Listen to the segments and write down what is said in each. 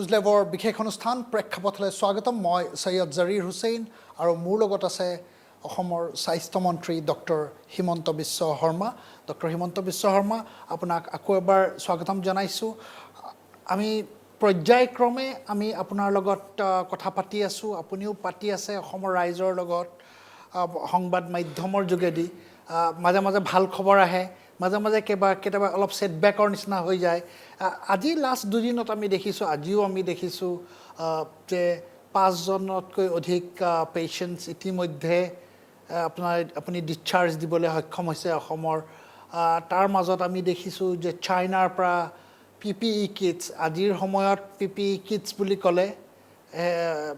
News লেভৰ বিশেষ অনুষ্ঠান প্ৰেক্ষাপথলৈ স্বাগতম মই সৈয়দ জাৰিৰ হুছেইন আৰু মোৰ লগত আছে অসমৰ স্বাস্থ্য মন্ত্ৰী ডক্টৰ হিমন্ত বিশ্ব শৰ্মা ডক্টৰ হিমন্ত বিশ্ব শৰ্মা আপোনাক আকৌ এবাৰ স্বাগতম জনাইছোঁ আমি পৰ্যায়ক্ৰমে আমি আপোনাৰ লগত কথা পাতি আছোঁ আপুনিও পাতি আছে অসমৰ ৰাইজৰ লগত সংবাদ মাধ্যমৰ যোগেদি মাজে মাজে ভাল খবৰ আহে মাজে মাজে কেতিয়াবা অলপ সেটবেকৰ নিচিনা হৈ যায় আজি লাষ্ট দুদিনত আমি দেখিছোঁ আজিও আমি দেখিছোঁ যে 5 জনতকৈ অধিক পেশেন্টস ইতিমধ্যে আপুনি ডিসচাৰ্জ দিবলৈ সক্ষম হৈছে অসমৰ তাৰ মাজত আমি দেখিছোঁ যে চাইনাৰ পৰা PPE কিটছ আজিৰ সময়ত PPE কিটছ বুলি ক'লে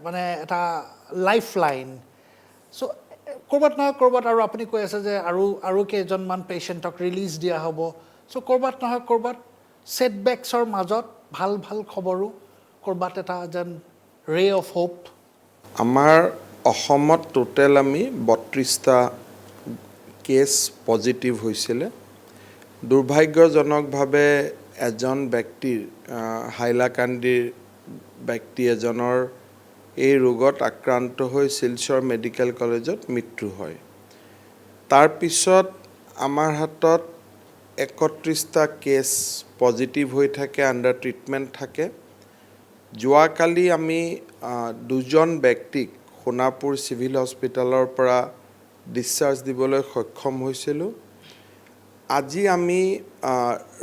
মানে এটা লাইফলাইন সো কৰবাত নহয় কৰবাত আৰু আপুনি কৈ আছে যে আৰু কেইজনমান পেশেন্টক ৰিলিজ দিয়া হ'ব সো কৰবাত নহয় কৰবাত সেটবেকছৰ মাজত ভাল ভাল খবৰো কৰবাত এটা যেন ৰে অফ হোপ আমাৰ অসমত টোটেল আমি 32টা কেছ পজিটিভ হৈছিলে দুৰ্ভাগ্যজনকভাৱে এজন ব্যক্তিৰ হাইলাকান্দিৰ ব্যক্তি এজনৰ এই ৰোগত আক্ৰান্ত হৈ শিলচৰ মেডিকেল কলেজত মৃত্যু হয় তাৰ পিছত আমাৰ হাতত 31টা কেছ পজিটিভ হৈ থাকে আন্ডাৰ ট্ৰিটমেন্ট থাকে যোৱাকালি আমি দুজন ব্যক্তিক সোণাপুৰ সিভিল হস্পিটালৰ পৰা ডিসচাৰ্জ দিবলৈ সক্ষম হৈছিলোঁ আজি আমি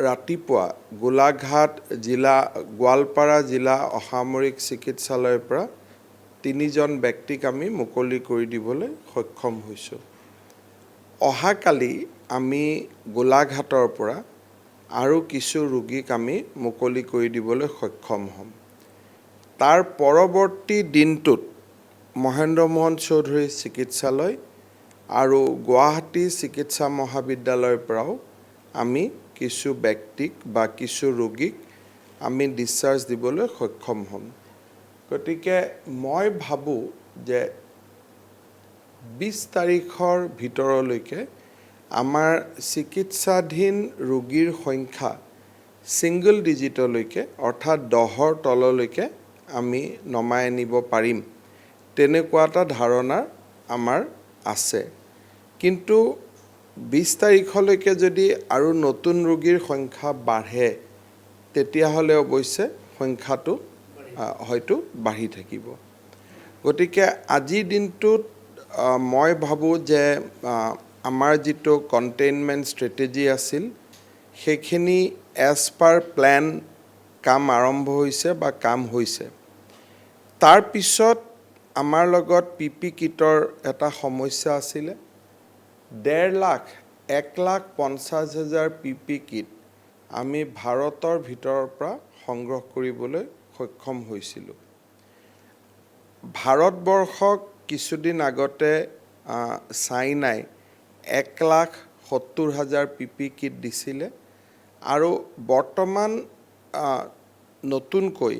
ৰাতিপুৱা গোলাঘাট জিলা গোৱালপাৰা জিলা অসামৰিক চিকিৎসালয়ৰ পৰা 3জন ব্যক্তিক আমি মুকলি কৰি দিবলৈ সক্ষম হৈছোঁ অহাকালি আমি গোলাঘাটৰ পৰা আৰু কিছু ৰোগীক আমি মুকলি কৰি দিবলৈ সক্ষম হ'ম তাৰ পৰৱৰ্তী দিনটোত মহেন্দ্ৰ মোহন চৌধুৰী চিকিৎসালয় আৰু গুৱাহাটী চিকিৎসা মহাবিদ্যালয়ৰ পৰাও আমি কিছু ব্যক্তিক বা কিছু ৰোগীক আমি ডিসচাৰ্জ দিবলৈ সক্ষম হ'ম গতিকে মই ভাবো যে 20 তাৰিখৰ ভিতৰলৈকে আমাৰ চিকিৎসাধীন ৰোগীৰ সংখ্যা সিঙ্গল ডিজিটলৈকে অৰ্থাৎ 10ৰ তললৈকে আমি নমাই আনিব পাৰিম তেনেকুৱা এটা ধাৰণা আমাৰ আছে কিন্তু 20 তাৰিখলৈকে যদি আৰু নতুন ৰোগীৰ সংখ্যা বাঢ়ে তেতিয়াহলে অৱশ্যে সংখ্যাটো হয়তো বাঢ়ি থাকিব গতিকে আজিৰ দিনটোত মই ভাবো যে আমাৰ যেটো কন্টেইনমেন্ট স্ট্ৰেটেজি আছিল সেইখিনি এজ পাৰ প্ল্যান কাম আৰম্ভ হৈছে বা কাম হৈছে তাৰ পিছত আমাৰ লগত পিপি কিটৰ এটা সমস্যা আছিল 1,50,000 পিপি কিট আমি ভাৰতৰ ভিতৰৰ পৰা সংগ্ৰহ কৰিবলৈ সক্ষম হৈছিলোঁ ভাৰতবৰ্ষক কিছুদিন আগতে চাইনাই 1,70,000 পিপি কিট দিছিলে আৰু বৰ্তমান নতুনকৈ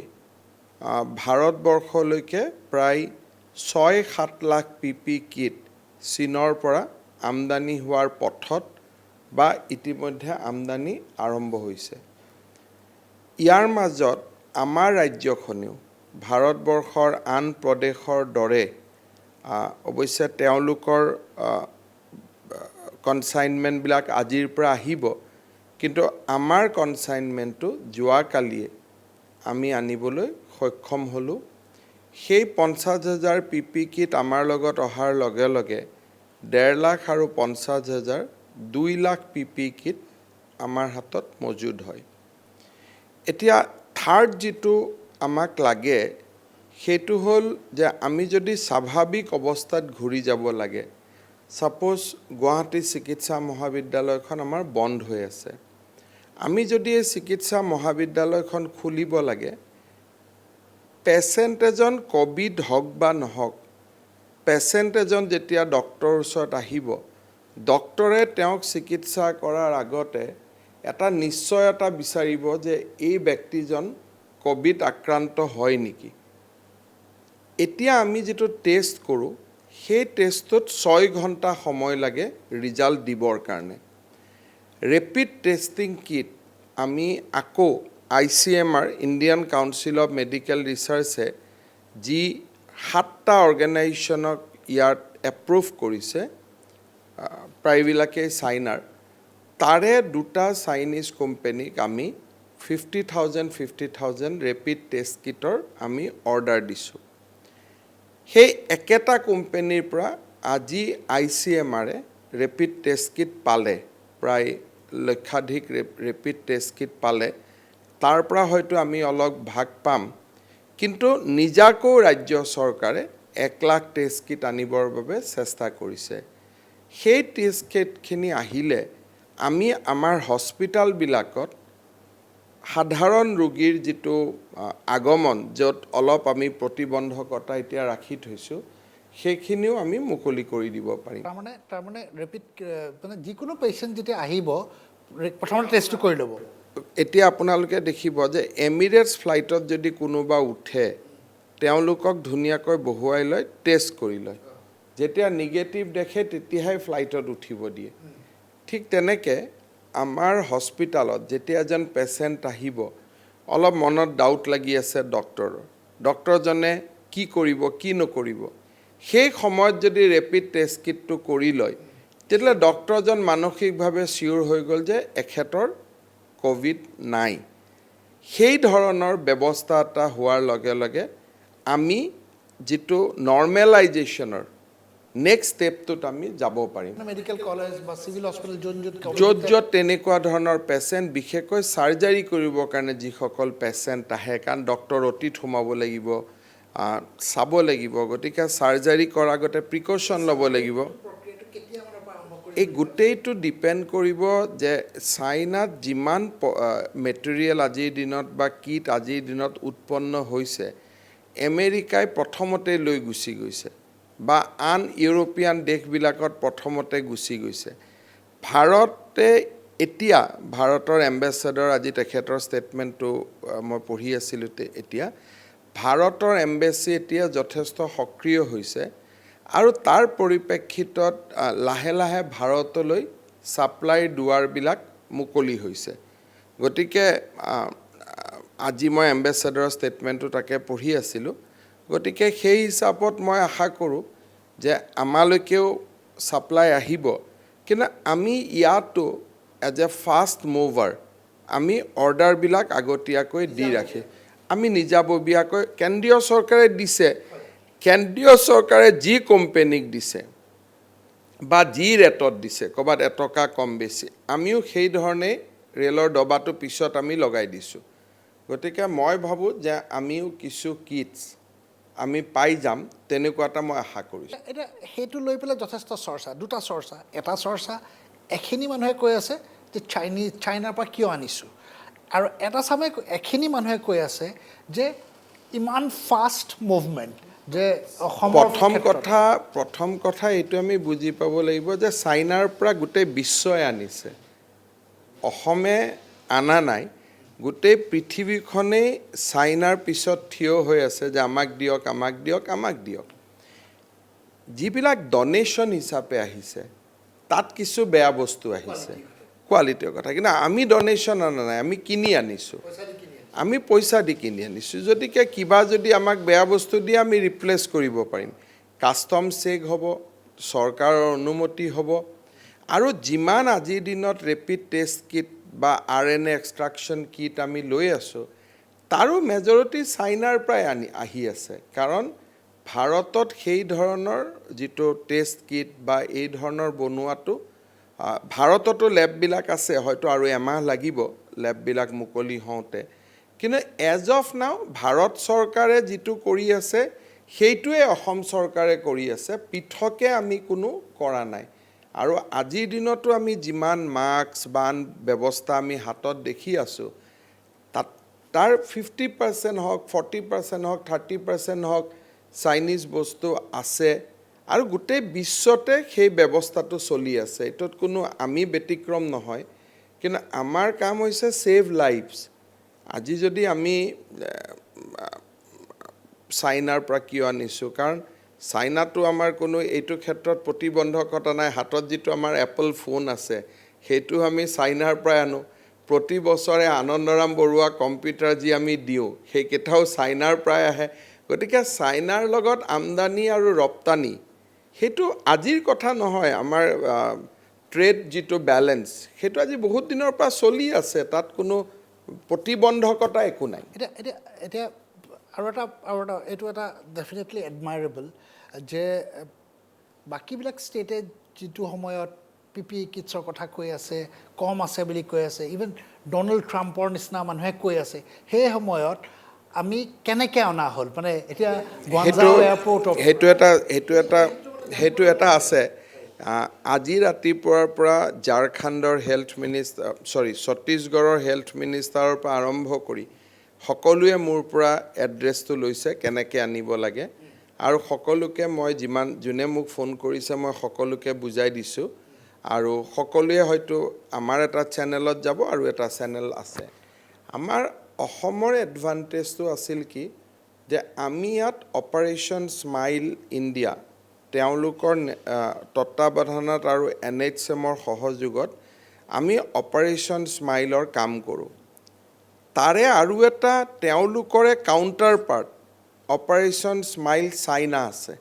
ভাৰতবৰ্ষলৈকে প্ৰায় 6-7 লাখ পিপি কিট চীনৰ পৰা আমদানি হোৱাৰ পথত বা ইতিমধ্যে আমদানি আৰম্ভ হৈছে ইয়াৰ মাজত আমাৰ ৰাজ্যখনেও ভাৰতবৰ্ষৰ আন প্ৰদেশৰ দৰে অৱশ্যে তেওঁলোকৰ কনসাইনমেন্ট বিলাক আজিৰ পৰা আহিব কিন্তু আমাৰ কনসাইনমেন্টটো যোৱাকালিয়ে আমি আনিবলৈ সক্ষম হলো সেই 50,000 পিপি কিট আমাৰ লগত অহাৰ লগে লগে 1.5 লাখ আৰু 50,000 2 লাখ পিপি কিট আমাৰ হাতত মজুদ হয় এতিয়া থাৰ্ড যেটো আমাক লাগে সেইটো হল যে আমি যদি স্বাভাৱিক অৱস্থাত ঘূৰি যাব লাগে সাপোজ গুৱাহাটী চিকিৎসা মহাবিদ্যালয়খন আমাৰ বন্ধ হৈ আছে আমি যদি এই চিকিৎসা মহাবিদ্যালয়খন খুলিব লাগে পেশেন্ট এজন কোভিড হক বা নহক পেশেন্ট এজন যেতিয়া ডক্টৰৰ ওচৰত আহিব ডক্টৰে তেওঁক চিকিৎসা কৰাৰ আগতে এটা নিশ্চয়তা বিচাৰিব যে এই ব্যক্তিজন কোভিড আক্ৰান্ত হয় নেকি এতিয়া আমি যেটো টেষ্ট কৰো সেই টেষ্টত 6 ঘণ্টা সময় লাগে ৰিজাল্ট দিবৰ কাৰণে ৰেপিড টেষ্টিং কিট আমি আকৌ ICMR Indian council of medical ৰিচাৰ্চে যি 7টা অৰ্গেনাইজেশ্যনক ইয়াত এপ্ৰুভ কৰিছে প্ৰায়বিলাকেই চাইনাৰ তাৰে 2টা চাইনিজ কোম্পানীক আমি 50,000 ৰেপিড টেষ্ট কিটৰ আমি অৰ্ডাৰ দিছোঁ সেই একেটা কোম্পানীৰ পৰা আজি ICMRে ৰেপিড টেষ্ট কিট পালে প্ৰায় লক্ষাধিক ৰেপিড টেষ্ট কিট পালে তাৰ পৰা হয়তো আমি অলপ ভাগ পাম কিন্তু নিজাকৈ ৰাজ্য চৰকাৰে 1 লাখ টেষ্ট কিট আনিবৰ বাবে চেষ্টা কৰিছে সেই টেষ্ট কিটখিনি আহিলে আমি আমাৰ হস্পিটালবিলাকত সাধাৰণ ৰোগীৰ যিটো আগমন য'ত অলপ আমি প্ৰতিবন্ধকতা এতিয়া ৰাখি থৈছোঁ সেইখিনিও আমি মুকলি কৰি দিব পাৰিম তাৰমানে ৰেপিড মানে যিকোনো পেচেণ্ট যেতিয়া আহিব প্ৰথমতে টেষ্টটো কৰি ল'ব এতিয়া আপোনালোকে দেখিব যে এমিৰেটছ ফ্লাইটত যদি কোনোবা উঠে তেওঁলোকক ধুনীয়াকৈ বহুৱাই লয় টেষ্ট কৰি লয় যেতিয়া নিগেটিভ দেখে তেতিয়াহে ফ্লাইটত উঠিব দিয়ে ঠিক তেনেকৈ আমাৰ হস্পিটালত যেতিয়া এজন পেচেণ্ট আহিব অলপ মনত ডাউট লাগি আছে ডক্টৰজনে কি কৰিব কি নকৰিব সেই সময়ত যদি ৰেপিড টেষ্ট কিটটো কৰি লয় তেতিয়াহ'লে ডক্টৰজন মানসিকভাৱে চিয়ৰ হৈ গ'ল যে এখেতৰ কোভিড নাই সেই ধৰণৰ ব্যৱস্থা এটা হোৱাৰ লগে লগে আমি যিটো নৰ্মেলাইজেশ্যনৰ নেক্সট ষ্টেপটোত আমি যাব পাৰিম মেডিকেল কলেজ বা চিভিল হস্পিটেল য'ত তেনেকুৱা ধৰণৰ পেচেণ্ট বিশেষকৈ চাৰ্জাৰী কৰিবৰ কাৰণে যিসকল পেচেণ্ট আহে কাৰণ ডক্টৰ অতীত সোমাব লাগিব চাব লাগিব গতিকে চাৰ্জাৰী কৰাৰ আগতে প্ৰিকশ্যন ল'ব লাগিব এই গোটেইটো ডিপেণ্ড কৰিব যে চাইনাত যিমান মেটেৰিয়েল আজিৰ দিনত বা কিট আজিৰ দিনত উৎপন্ন হৈছে আমেৰিকাই প্ৰথমতে লৈ গুচি গৈছে বা আন ইউৰোপীয়ান দেশবিলাকত প্ৰথমতে গুচি গৈছে ভাৰতে এতিয়া ভাৰতৰ এম্বেছাডৰ আজি তেখেতৰ ষ্টেটমেণ্টটো মই পঢ়ি আছিলোঁ এতিয়া ভাৰতৰ এম্বেচি এতিয়া যথেষ্ট সক্ৰিয় হৈছে আৰু তাৰ পৰিপ্ৰেক্ষিতত লাহে লাহে ভাৰতলৈ ছাপ্লাইৰ দুৱাৰবিলাক মুকলি হৈছে গতিকে আজি মই এম্বেছাডৰৰ ষ্টেটমেণ্টটো তাকে পঢ়ি আছিলোঁ গতিকে সেই হিচাপত মই আশা কৰোঁ যে আমালৈকেও ছাপ্লাই আহিব কিন্তু আমি ইয়াতো এজ এ ফাষ্ট মুভাৰ আমি অৰ্ডাৰবিলাক আগতীয়াকৈ দি ৰাখি আমি নিজাববীয়াকৈ কেন্দ্ৰীয় চৰকাৰে দিছে কেন্দ্ৰীয় চৰকাৰে যি কোম্পানীক দিছে বা যি ৰেটত দিছে ক'ৰবাত এটকা কম বেছি আমিও সেই ধৰণে ৰেলৰ ডবাটো পিছত আমি লগাই দিছোঁ গতিকে মই ভাবোঁ যে আমিও কিছু কিটছ আমি পাই যাম তেনেকুৱা এটা মই আশা কৰিছোঁ এতিয়া সেইটো লৈ পেলাই যথেষ্ট চৰ্চা দুটা চৰ্চা এটা চৰ্চা এখিনি মানুহে কৈ আছে যে চাইনাৰ পৰা কিয় আনিছোঁ আৰু এটা চামে এখিনি মানুহে কৈ আছে যে ইমান ফাষ্ট মুভমেণ্ট যে প্ৰথম কথা এইটো আমি বুজি পাব লাগিব যে চাইনাৰ পৰা গোটেই বিশ্বই আনিছে অসমে আনা নাই গোটেই পৃথিৱীখনেই চাইনাৰ পিছত থিয় হৈ আছে যে আমাক দিয়ক যিবিলাক ডনেশ্যন হিচাপে আহিছে তাত কিছু বেয়া বস্তু আহিছে কোৱালিটিৰ কথা কিন্তু আমি ডনেশ্যন আনা নাই আমি কিনি আনিছোঁ আমি পইচা দি কিনি আনিছোঁ যদিকে কিবা যদি আমাক বেয়া বস্তু দিয়ে আমি ৰিপ্লেচ কৰিব পাৰিম কাষ্টম চেক হ'ব চৰকাৰৰ অনুমতি হ'ব আৰু যিমান আজিৰ দিনত ৰেপিড টেষ্ট কিট বা RNA এক্সট্ৰাকশ্যন কিট আমি লৈ আছোঁ তাৰো মেজৰিটি চাইনাৰ পৰাই আহি আছে কাৰণ ভাৰতত সেই ধৰণৰ যিটো টেষ্ট কিট বা এই ধৰণৰ বনোৱাটো ভাৰততো লেববিলাক আছে হয়তো আৰু এমাহ লাগিব লেববিলাক মুকলি হওঁতে কিন্তু এজ অফ নাও ভাৰত চৰকাৰে যিটো কৰি আছে সেইটোৱে অসম চৰকাৰে কৰি আছে পৃথকে আমি কোনো কৰা নাই আৰু আজিৰ দিনতো আমি যিমান মাস্ক বান ব্যৱস্থা আমি হাতত দেখি আছোঁ তাৰ 50% হওক 40% হওক 30% হওক চাইনিজ বস্তু আছে আৰু গোটেই বিশ্বতে সেই ব্যৱস্থাটো চলি আছে এইটোত কোনো আমি ব্যতিক্ৰম নহয় কিন্তু আমাৰ কাম হৈছে সেভ লাইভছ আজি যদি আমি চাইনাৰ পৰা কিয় আনিছোঁ কাৰণ চাইনাটো আমাৰ কোনো এইটো ক্ষেত্ৰত প্ৰতিবন্ধকতা নাই হাতত যিটো আমাৰ এপল ফোন আছে সেইটো আমি চাইনাৰ পৰা আনো প্ৰতি বছৰে আনন্দৰাম বৰুৱা কম্পিউটাৰ যি আমি দিওঁ সেইকেইটাও চাইনাৰ পৰাই আহে গতিকে চাইনাৰ লগত আমদানি আৰু ৰপ্তানি সেইটো আজিৰ কথা নহয় আমাৰ ট্ৰেড যিটো বেলেঞ্চ সেইটো আজি বহুত দিনৰ পৰা চলি আছে তাত কোনো প্ৰতিবন্ধকতা একো নাই এতিয়া এতিয়া এতিয়া আৰু এটা এইটো এটা ডেফিনেটলি এডমাইৰেবল যে বাকীবিলাক ষ্টেটে যিটো সময়ত PPE কিটছৰ কথা কৈ আছে কম আছে বুলি কৈ আছে ইভেন ডনাল্ড ট্ৰাম্পৰ নিচিনা মানুহে কৈ আছে সেই সময়ত আমি কেনেকৈ অনা হ'ল মানে এতিয়া গুৱাংজাও এয়াৰপৰ্টত সেইটো এটা আছে আজি ৰাতিপুৱাৰ পৰা ঝাৰখণ্ডৰ হেল্থ মিনিষ্টাৰ ছত্তীশগড়ৰ হেল্থ মিনিষ্টাৰৰ পৰা আৰম্ভ কৰি সকলোৱে মোৰ পৰা এড্ৰেছটো লৈছে কেনেকৈ আনিব লাগে আৰু সকলোকে মই যোনে মোক ফোন কৰিছে মই সকলোকে বুজাই দিছোঁ আৰু সকলোৱে হয়তো আমাৰ এটা চেনেলত যাব আৰু এটা চেনেল আছে আমাৰ অসমৰ এডভান্টেজটো আছিল কি যে আমি ইয়াত অপাৰেশ্যন স্মাইল ইণ্ডিয়া তেওঁলোকৰ তত্ত্বাৱধানত আৰু NHMৰ সহযোগত আমি অপাৰেশ্যন স্মাইলৰ কাম কৰোঁ তাৰে আৰু এটা তেওঁলোকৰে counter part operation smile China আছে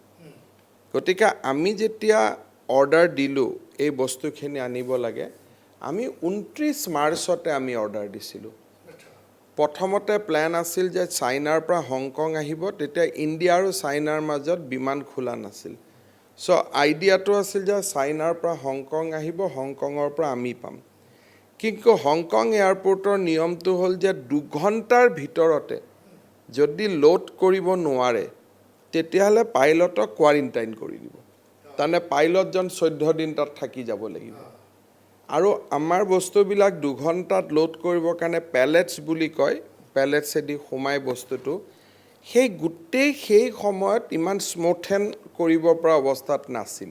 গতিকে আমি যেতিয়া অৰ্ডাৰ দিলোঁ এই বস্তুখিনি আনিব লাগে আমি 29 মাৰ্চতে আমি অৰ্ডাৰ দিছিলোঁ প্ৰথমতে প্লেন আছিল যে চাইনাৰ পৰা হংকং আহিব তেতিয়া ইণ্ডিয়া আৰু চাইনাৰ মাজত বিমান খোলা নাছিল চ' আইডিয়াটো আছিল যে চাইনাৰ পৰা হংকং আহিব হংকঙৰ পৰা আমি পাম কিন্তু হংকং এয়াৰপৰ্টৰ নিয়মটো হ'ল যে 2 ঘণ্টাৰ ভিতৰতে যদি লোড কৰিব নোৱাৰে তেতিয়াহ'লে পাইলটক কোৱাৰেণ্টাইন কৰি দিব তাৰমানে পাইলটজন 14 দিন তাত থাকি যাব লাগিব আৰু আমাৰ বস্তুবিলাক 2 ঘণ্টাত লোড কৰিবৰ কাৰণে পেলেটছ বুলি কয় পেলেটছেদি সোমাই বস্তুটো সেই সময়ত ইমান স্মুথেন কৰিব পৰা অৱস্থাত নাছিল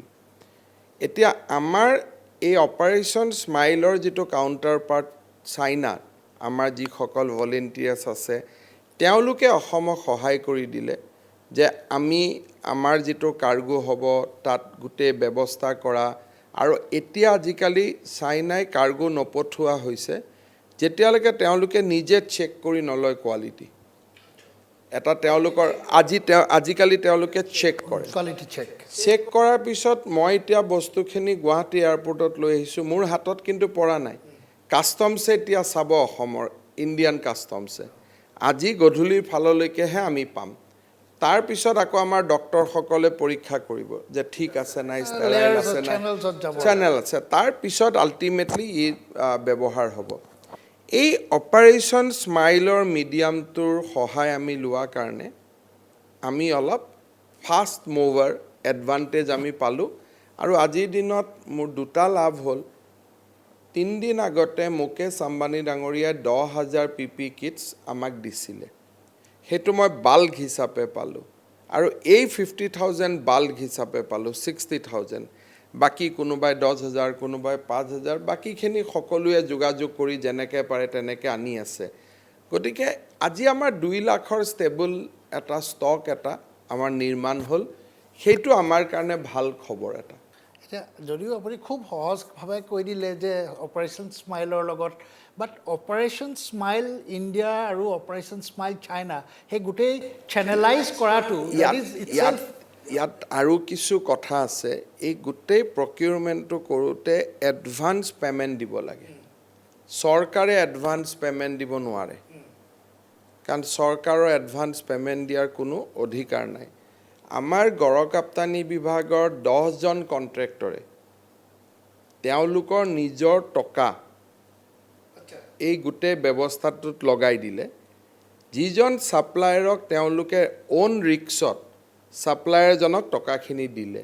এতিয়া আমাৰ এই অপাৰেশ্যন স্মাইলৰ যিটো কাউণ্টাৰ পাৰ্ট চাইনা আমাৰ যিসকল ভলেণ্টিয়াৰ্ছ আছে তেওঁলোকে অসমক সহায় কৰি দিলে যে আমি আমাৰ যিটো কাৰ্গো হ'ব তাত গোটেই ব্যৱস্থা কৰা আৰু এতিয়া আজিকালি চাইনাই কাৰ্গো নপঠোৱা হৈছে যেতিয়ালৈকে তেওঁলোকে নিজে চেক কৰি নলয় কোৱালিটি এটা তেওঁলোকৰ আজিকালি তেওঁলোকে চেক কৰে কোৱালিটি চেক কৰাৰ পিছত মই এতিয়া বস্তুখিনি গুৱাহাটী এয়াৰপৰ্টত লৈ আহিছোঁ মোৰ হাতত কিন্তু পৰা নাই কাষ্টমছে এতিয়া চাব অসমৰ ইণ্ডিয়ান কাষ্টমছে আজি গধূলিৰ ফাললৈকেহে আমি পাম তাৰ পিছত আকৌ আমাৰ ডক্টৰসকলে পৰীক্ষা কৰিব যে ঠিক আছে নাই ষ্টেৰাইল আছে নাই চেনেল আছে তাৰ পিছত আল্টিমেটলি ই ব্যৱহাৰ হ'ব এই অপাৰেশ্যন স্মাইলৰ মিডিয়ামটোৰ সহায় আমি লোৱাৰ কাৰণে আমি অলপ ফাষ্ট মুভাৰ এডভান্টেজ আমি পালোঁ আৰু আজিৰ দিনত মোৰ 2টা লাভ হ'ল 3 দিন আগতে মুকেশ আম্বানী ডাঙৰীয়াই 10,000 PPE কিটছ আমাক দিছিলে সেইটো মই বাল্ক হিচাপে পালোঁ আৰু এই 50,000 বাল্ক হিচাপে পালোঁ 60,000 বাকি কোনোবাই 10,000 কোনোবাই 5,000 বাকিখিনি সকলোৱে যোগাযোগ কৰি যেনেকৈ পাৰে তেনেকৈ আনি আছে গতিকে আজি আমাৰ 2 লাখৰ ষ্টেবল এটা ষ্টক এটা আমাৰ নিৰ্মাণ হ'ল সেইটো আমাৰ কাৰণে ভাল খবৰ এটা এতিয়া যদিও আপুনি খুব সহজভাৱে কৈ দিলে যে অপাৰেশ্যন স্মাইলৰ লগত বাট অপাৰেশ্যন স্মাইল ইণ্ডিয়া আৰু অপাৰেশ্যন স্মাইল চাইনা সেই গোটেই চেনেলাইজ কৰাটো ইয়াত আৰু কিছু কথা আছে এই গোটেই প্ৰকিউৰমেণ্টটো কৰোঁতে এডভান্স পে'মেণ্ট দিব লাগে চৰকাৰে এডভান্স পে'মেণ্ট দিব নোৱাৰে কাৰণ চৰকাৰৰ এডভান্স পে'মেণ্ট দিয়াৰ কোনো অধিকাৰ নাই আমাৰ গড়কাপ্তানি বিভাগৰ 10জন কণ্ট্ৰেক্টৰে তেওঁলোকৰ নিজৰ টকা এই গোটেই ব্যৱস্থাটোত লগাই দিলে যিজন ছাপ্লায়াৰক তেওঁলোকে অন ৰিক্সত ছাপ্লায়াৰজনক টকাখিনি দিলে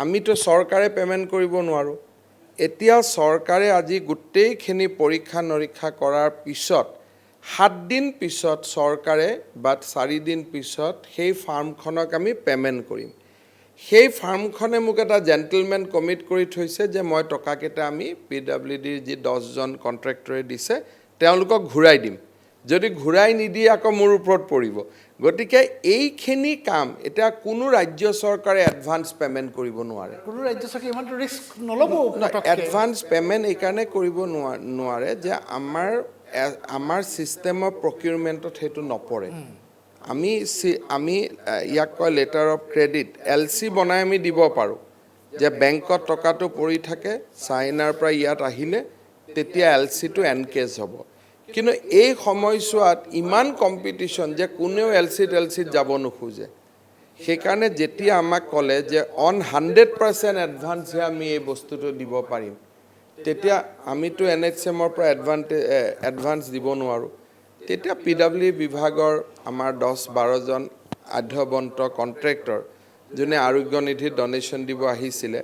আমিতো চৰকাৰে পে'মেণ্ট কৰিব নোৱাৰোঁ এতিয়া চৰকাৰে আজি গোটেইখিনি পৰীক্ষা নিৰীক্ষা কৰাৰ পিছত 7 দিন পিছত চৰকাৰে বা 4 দিন পিছত সেই ফাৰ্মখনক আমি পে'মেণ্ট কৰিম সেই ফাৰ্মখনে মোক এটা জেণ্টেলমেন কমিট কৰি থৈছে যে মই টকাকেইটা আমি PWDৰ যি 10জন কণ্ট্ৰেক্টৰে দিছে তেওঁলোকক ঘূৰাই দিম যদি ঘূৰাই নিদিয়ে আকৌ মোৰ ওপৰত পৰিব গতিকে এইখিনি কাম এতিয়া কোনো ৰাজ্য চৰকাৰে এডভান্স পেমেণ্ট কৰিব নোৱাৰে কোনো ৰাজ্য চৰকাৰে ইমান ৰিস্ক নল'ব এডভান্স পেমেণ্ট এইকাৰণে কৰিব নোৱাৰে যে আমাৰ ছিষ্টেম অফ প্ৰকিউৰমেণ্টত সেইটো নপৰে আমি ইয়াক কয় লেটাৰ অফ ক্ৰেডিট LC বনাই আমি দিব পাৰোঁ যে বেংকত টকাটো পৰি থাকে চাইনাৰ পৰা ইয়াত আহিলে তেতিয়া LCটো এনকেজ হ'ব কিন্তু এই সময়ছোৱাত ইমান কম্পিটিশ্যন যে কোনেও LCত যাব নোখোজে সেইকাৰণে যেতিয়া আমাক ক'লে যে অন 100% এডভান্সহে আমি এই বস্তুটো দিব পাৰিম তেতিয়া আমিতো NHMৰ পৰা এডভান্স দিব নোৱাৰোঁ তেতিয়া PW বিভাগৰ আমাৰ 10-12 জন আধ্যবন্ত কণ্ট্ৰেক্টৰ যোনে আৰোগ্য নিধিত ডনেশ্যন দিব আহিছিলে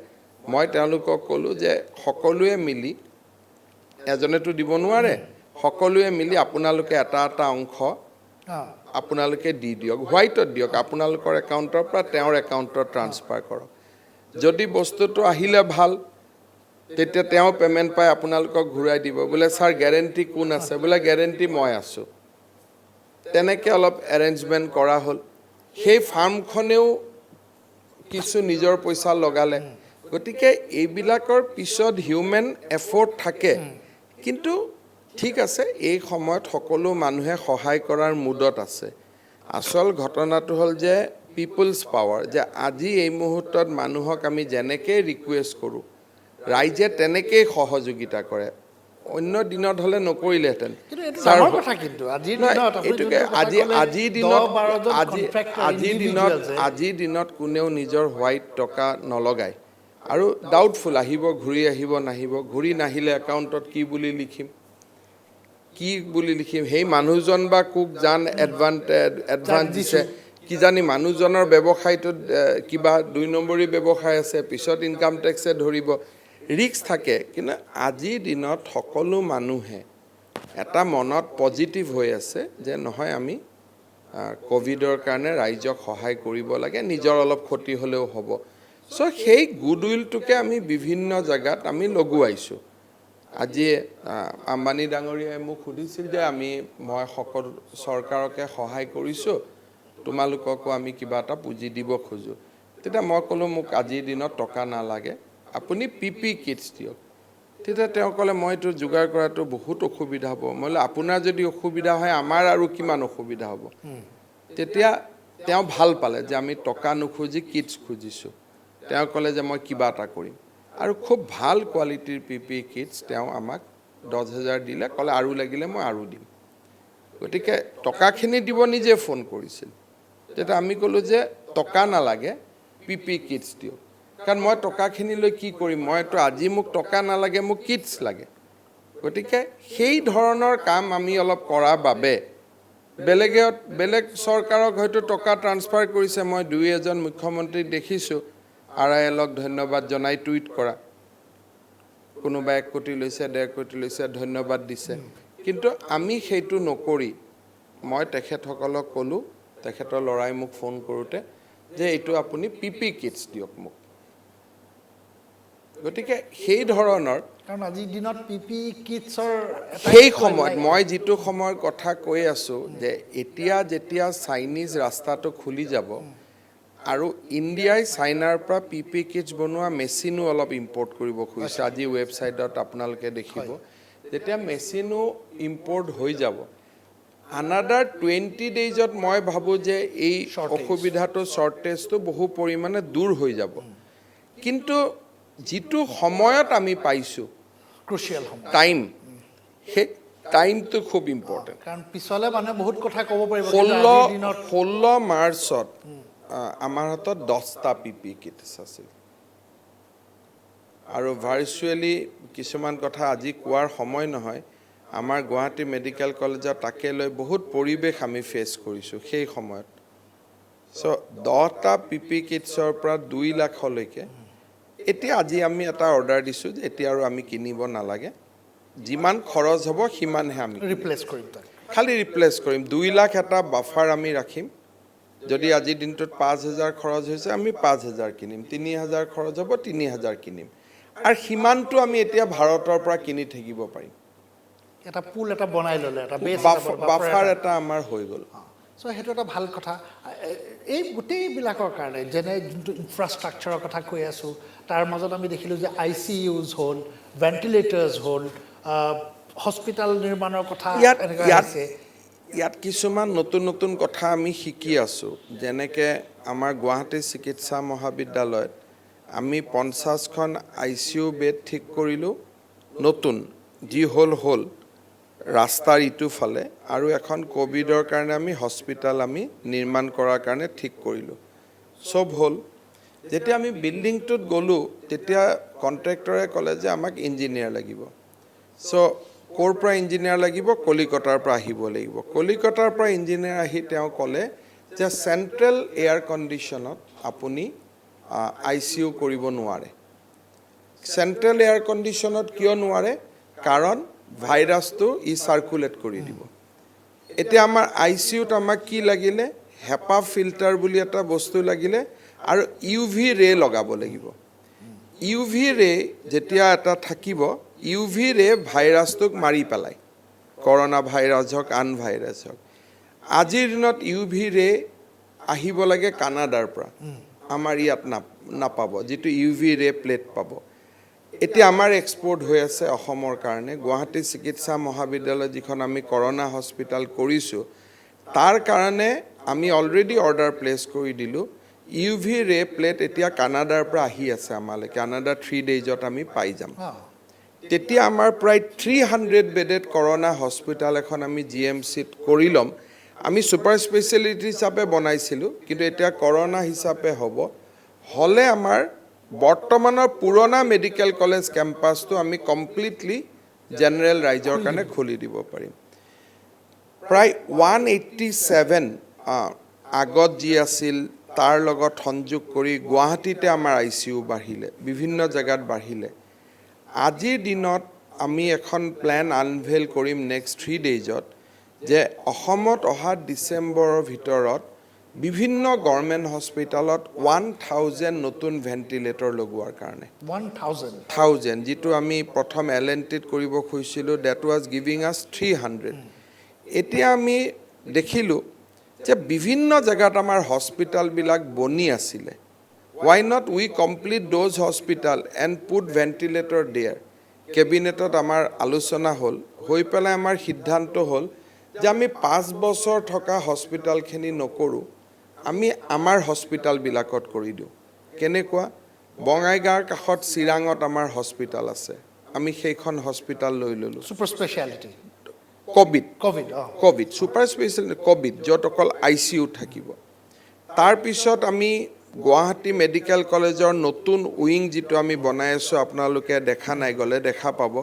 মই তেওঁলোকক ক'লোঁ যে সকলোৱে মিলি এজনেতো দিব নোৱাৰে সকলোৱে মিলি আপোনালোকে এটা অংশ আপোনালোকে দি দিয়ক হোৱাইটত দিয়ক আপোনালোকৰ একাউণ্টৰ পৰা তেওঁৰ একাউণ্টত ট্ৰান্সফাৰ কৰক যদি বস্তুটো আহিলে ভাল তেতিয়া তেওঁ পেমেণ্ট পাই আপোনালোকক ঘূৰাই দিব বোলে ছাৰ গেৰেণ্টি কোন আছে বোলে গেৰেণ্টি মই আছোঁ তেনেকৈ অলপ এৰেঞ্জমেণ্ট কৰা হ'ল সেই ফাৰ্মখনেও কিছু নিজৰ পইচা লগালে গতিকে এইবিলাকৰ পিছত হিউমেন এফৰ্ট থাকে কিন্তু ঠিক আছে এই সময়ত সকলো মানুহে সহায় কৰাৰ মুডত আছে আচল ঘটনাটো হ'ল যে পিপলছ পাৱাৰ যে আজি এই মুহূৰ্তত মানুহক আমি যেনেকৈ ৰিকুৱেষ্ট কৰোঁ ৰাইজে তেনেকেই সহযোগিতা কৰে অন্য দিনত হ'লে নকৰিলেহেঁতেন আজিৰ দিনত কোনেও নিজৰ হোৱাইট টকা নলগায় আৰু ডাউটফুল আহিব ঘূৰি আহিব নাহিব ঘূৰি নাহিলে একাউণ্টত কি বুলি লিখিম সেই মানুহজন বা কুক জান এডভান্স দিছে কিজানি মানুহজনৰ ব্যৱসায়টোত কিবা 2 নম্বৰী ব্যৱসায় আছে পিছত ইনকাম টেক্সে ধৰিব ৰিস্ক থাকে কিন্তু আজিৰ দিনত সকলো মানুহে এটা মনত পজিটিভ হৈ আছে যে নহয় আমি কোভিডৰ কাৰণে ৰাইজক সহায় কৰিব লাগে নিজৰ অলপ ক্ষতি হ'লেও হ'ব চ' সেই গুডউইলটোকে আমি বিভিন্ন জেগাত আমি লগোৱাইছোঁ আজি আম্বানী ডাঙৰীয়াই মোক সুধিছিল যে মই সকলো চৰকাৰকে সহায় কৰিছোঁ তোমালোককো আমি কিবা এটা পুঁজি দিব খোজোঁ তেতিয়া মই ক'লোঁ মোক আজিৰ দিনত টকা নালাগে আপুনি PP কিটছ দিয়ক তেতিয়া তেওঁ ক'লে মইতো যোগাৰ কৰাটো বহুত অসুবিধা হ'ব মই বোলো আপোনাৰ যদি অসুবিধা হয় আমাৰ আৰু কিমান অসুবিধা হ'ব তেতিয়া তেওঁ ভাল পালে যে আমি টকা নুখুজি কিটছ খুজিছোঁ তেওঁ ক'লে যে মই কিবা এটা কৰিম আৰু খুব ভাল কোৱালিটিৰ PP কিটছ তেওঁ আমাক 10,000 দিলে ক'লে আৰু লাগিলে মই আৰু দিম গতিকে টকাখিনি দিব নিজে ফোন কৰিছিল তেতিয়া আমি ক'লোঁ যে টকা নালাগে PP কিটছ দিয়ক কাৰণ মই টকাখিনি লৈ কি কৰিম মইতো আজি মোক টকা নালাগে মোক কিটছ লাগে গতিকে সেই ধৰণৰ কাম আমি অলপ কৰাৰ বাবে বেলেগ চৰকাৰক হয়তো টকা ট্ৰান্সফাৰ কৰিছে মই 2-এজন মুখ্যমন্ত্ৰীক দেখিছোঁ RILক ধন্যবাদ জনাই টুইট কৰা কোনোবা 1 কোটি লৈছে 1.5 কোটি লৈছে ধন্যবাদ দিছে কিন্তু আমি সেইটো নকৰি মই তেখেতসকলক ক'লোঁ তেখেতৰ ল'ৰাই মোক ফোন কৰোঁতে যে এইটো আপুনি PP কিটছ দিয়ক মোক গতিকে সেই ধৰণৰ কাৰণ আজিৰ দিনত PP কিটছৰ সেই সময়ত মই যিটো সময়ৰ কথা কৈ আছোঁ যে এতিয়া যেতিয়া চাইনিজ ৰাস্তাটো খুলি যাব আৰু ইণ্ডিয়াই চাইনাৰ পৰা PP কিটছ বনোৱা মেচিনো অলপ ইম্পৰ্ট কৰিব খুজিছে আজি ৱেবছাইটত আপোনালোকে দেখিব যেতিয়া মেচিনো ইম্পৰ্ট হৈ যাব আনাদাৰ 20 ডেইজত মই ভাবোঁ যে এই অসুবিধাটো শ্বৰ্টেজটো বহু পৰিমাণে দূৰ হৈ যাব কিন্তু যিটো সময়ত আমি পাইছোঁ ক্ৰুচিয়েল সময় টাইম সেই টাইমটো খুব ইম্পৰ্টেণ্ট কাৰণ পিছলৈ মানুহে বহুত কথা ক'ব পাৰিব 16 মাৰ্চত আমাৰ হাতত 10টা PP কিটছ আছিল আৰু ভাৰ্চুৱেলি কিছুমান কথা আজি কোৱাৰ সময় নহয় আমাৰ গুৱাহাটী মেডিকেল কলেজত তাকে লৈ বহুত পৰিৱেশ আমি ফেচ কৰিছোঁ সেই সময়ত চ' 10টা PP কিটছৰ পৰা 2 লাখলৈকে এতিয়া আজি আমি এটা অৰ্ডাৰ দিছোঁ যে এতিয়া আৰু আমি কিনিব নালাগে যিমান খৰচ হ'ব সিমানহে আমি ৰিপ্লেচ কৰিম খালি ৰিপ্লেচ কৰিম 2 লাখ এটা বাফাৰ আমি ৰাখিম যদি আজিৰ দিনটোত 5,000 খৰচ হৈছে আমি 5,000 কিনিম 3,000 খৰচ হ'ব 3,000 কিনিম আৰু সিমানটো আমি এতিয়া ভাৰতৰ পৰা কিনি থাকিব পাৰিম এটা পুল এটা বনাই ল'লে এটা বেছ বাফাৰ এটা আমাৰ হৈ গ'ল চ' সেইটো এটা ভাল কথা এই গোটেইবিলাকৰ কাৰণে যেনে যোনটো ইনফ্ৰাষ্ট্ৰাকচাৰৰ কথা কৈ আছোঁ তাৰ মাজত আমি দেখিলোঁ যে ICUs হ'ল ভেণ্টিলেটাৰ্ছ হ'ল হস্পিটেল নিৰ্মাণৰ কথা ইয়াত কিছুমান নতুন নতুন কথা আমি শিকি আছোঁ যেনেকৈ আমাৰ গুৱাহাটী চিকিৎসা মহাবিদ্যালয়ত আমি 50খন ICU বেড ঠিক কৰিলোঁ নতুন যি হ'ল ৰাস্তাৰ ইটো ফালে আৰু এখন কোভিডৰ কাৰণে আমি হস্পিটেল আমি নিৰ্মাণ কৰাৰ কাৰণে ঠিক কৰিলোঁ চব হ'ল যেতিয়া আমি বিল্ডিংটোত গ'লোঁ তেতিয়া কণ্ট্ৰেক্টৰে ক'লে যে আমাক ইঞ্জিনিয়াৰ লাগিব চ' ক'ৰ পৰা ইঞ্জিনিয়াৰ লাগিব কলিকতাৰ পৰা আহিব লাগিব কলিকতাৰ পৰা ইঞ্জিনিয়াৰ আহি তেওঁ ক'লে যে চেণ্ট্ৰেল এয়াৰ কণ্ডিশ্যনত আপুনি ICU কৰিব নোৱাৰে চেণ্ট্ৰেল এয়াৰ কণ্ডিশ্যনত কিয় নোৱাৰে কাৰণ ভাইৰাছটো চাৰ্কুলেট কৰি দিব এতিয়া আমাৰ ICUত আমাক কি লাগিলে হেপা ফিল্টাৰ বুলি এটা বস্তু লাগিলে আৰু UV ৰে লগাব লাগিব UV ৰে যেতিয়া এটা থাকিব UV ৰে ভাইৰাছটোক মাৰি পেলায় কৰোনা ভাইৰাছ হওক আন ভাইৰাছ হওক আজিৰ দিনত UV ৰে আহিব লাগে কানাডাৰ পৰা আমাৰ ইয়াত নাপাব যিটো UV ৰে প্লেট পাব এতিয়া আমাৰ এক্সপোৰ্ট হৈ আছে অসমৰ কাৰণে গুৱাহাটী চিকিৎসা মহাবিদ্যালয় যিখন আমি কৰোনা হস্পিটেল কৰিছোঁ তাৰ কাৰণে আমি অলৰেডি অৰ্ডাৰ প্লেচ কৰি দিলোঁ UV ৰে প্লেট এতিয়া কানাডাৰ পৰা আহি আছে আমালৈ কানাডা 3 ডেইজত আমি পাই যাম তেতিয়া আমাৰ প্ৰায় 300 বেডেড কৰোনা হস্পিটেল এখন আমি GMCত কৰি ল'ম আমি ছুপাৰ স্পেচিয়েলিটি হিচাপে বনাইছিলোঁ কিন্তু এতিয়া কৰোনা হিচাপে হ'লে আমাৰ বৰ্তমানৰ পুৰণা মেডিকেল কলেজ কেম্পাছটো আমি কমপ্লিটলি জেনেৰেল ৰাইজৰ কাৰণে খুলি দিব পাৰিম প্ৰায় 187 আগত যি আছিল তাৰ লগত সংযোগ কৰি গুৱাহাটীতে আমাৰ ICU বাঢ়িলে বিভিন্ন জেগাত বাঢ়িলে আজিৰ দিনত আমি এখন প্লেন আনভেইল কৰিম নেক্সট 3 ডেইজত যে অসমত অহা ডিচেম্বৰৰ ভিতৰত বিভিন্ন গভৰ্ণমেণ্ট হস্পিটেলত 1000 নতুন ভেণ্টিলেটৰ লগোৱাৰ কাৰণে 1000 যিটো আমি প্ৰথম LNTত কৰিব খুজিছিলোঁ ডেট ৱাজ গিভিং আছ 300 এতিয়া আমি দেখিলোঁ যে বিভিন্ন জেগাত আমাৰ হস্পিটেলবিলাক বনি আছিলে why not we complete those hospital and put ventilator there কেবিনেটত আমাৰ আলোচনা হ'ল হৈ পেলাই আমাৰ সিদ্ধান্ত হ'ল যে আমি 5 বছৰ থকা হস্পিটেলখিনি নকৰোঁ আমি আমাৰ হস্পিটেলবিলাকত কৰি দিওঁ কেনেকুৱা বঙাইগাঁৱৰ কাষত চিৰাঙত আমাৰ হস্পিটেল আছে আমি সেইখন হস্পিটেল লৈ ল'লোঁ super speciality Covid super speciality Covid য'ত অকল ICU থাকিব তাৰপিছত আমি গুৱাহাটী মেডিকেল কলেজৰ নতুন উইং যিটো আমি বনাই আছোঁ আপোনালোকে দেখা নাই গ'লে দেখা পাব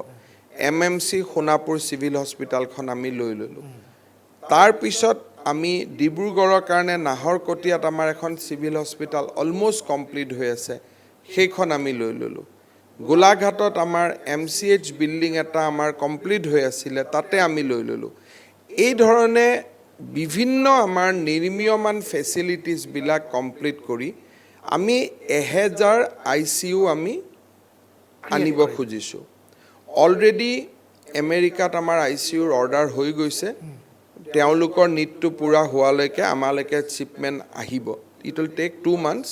MMC সোণাপুৰ চিভিল হস্পিটেলখন আমি লৈ ল'লোঁ তাৰপিছত আমি ডিব্ৰুগড়ৰ কাৰণে নাহৰকটীয়াত আমাৰ এখন চিভিল হস্পিটেল অলমোষ্ট কমপ্লিট হৈ আছে সেইখন আমি লৈ ল'লোঁ গোলাঘাটত আমাৰ MCH বিল্ডিং এটা আমাৰ কমপ্লিট হৈ আছিলে তাতে আমি লৈ ল'লোঁ এই ধৰণে বিভিন্ন আমাৰ নিৰ্মীয়মান ফেচিলিটিছবিলাক কমপ্লিট কৰি আমি 1000 ICU আমি আনিব খুজিছোঁ অলৰেডি আমেৰিকাত আমাৰ ICUৰ অৰ্ডাৰ হৈ গৈছে তেওঁলোকৰ নিডটো পূৰা হোৱালৈকে আমালৈকে শ্বিপমেণ্ট আহিব it will take 2 months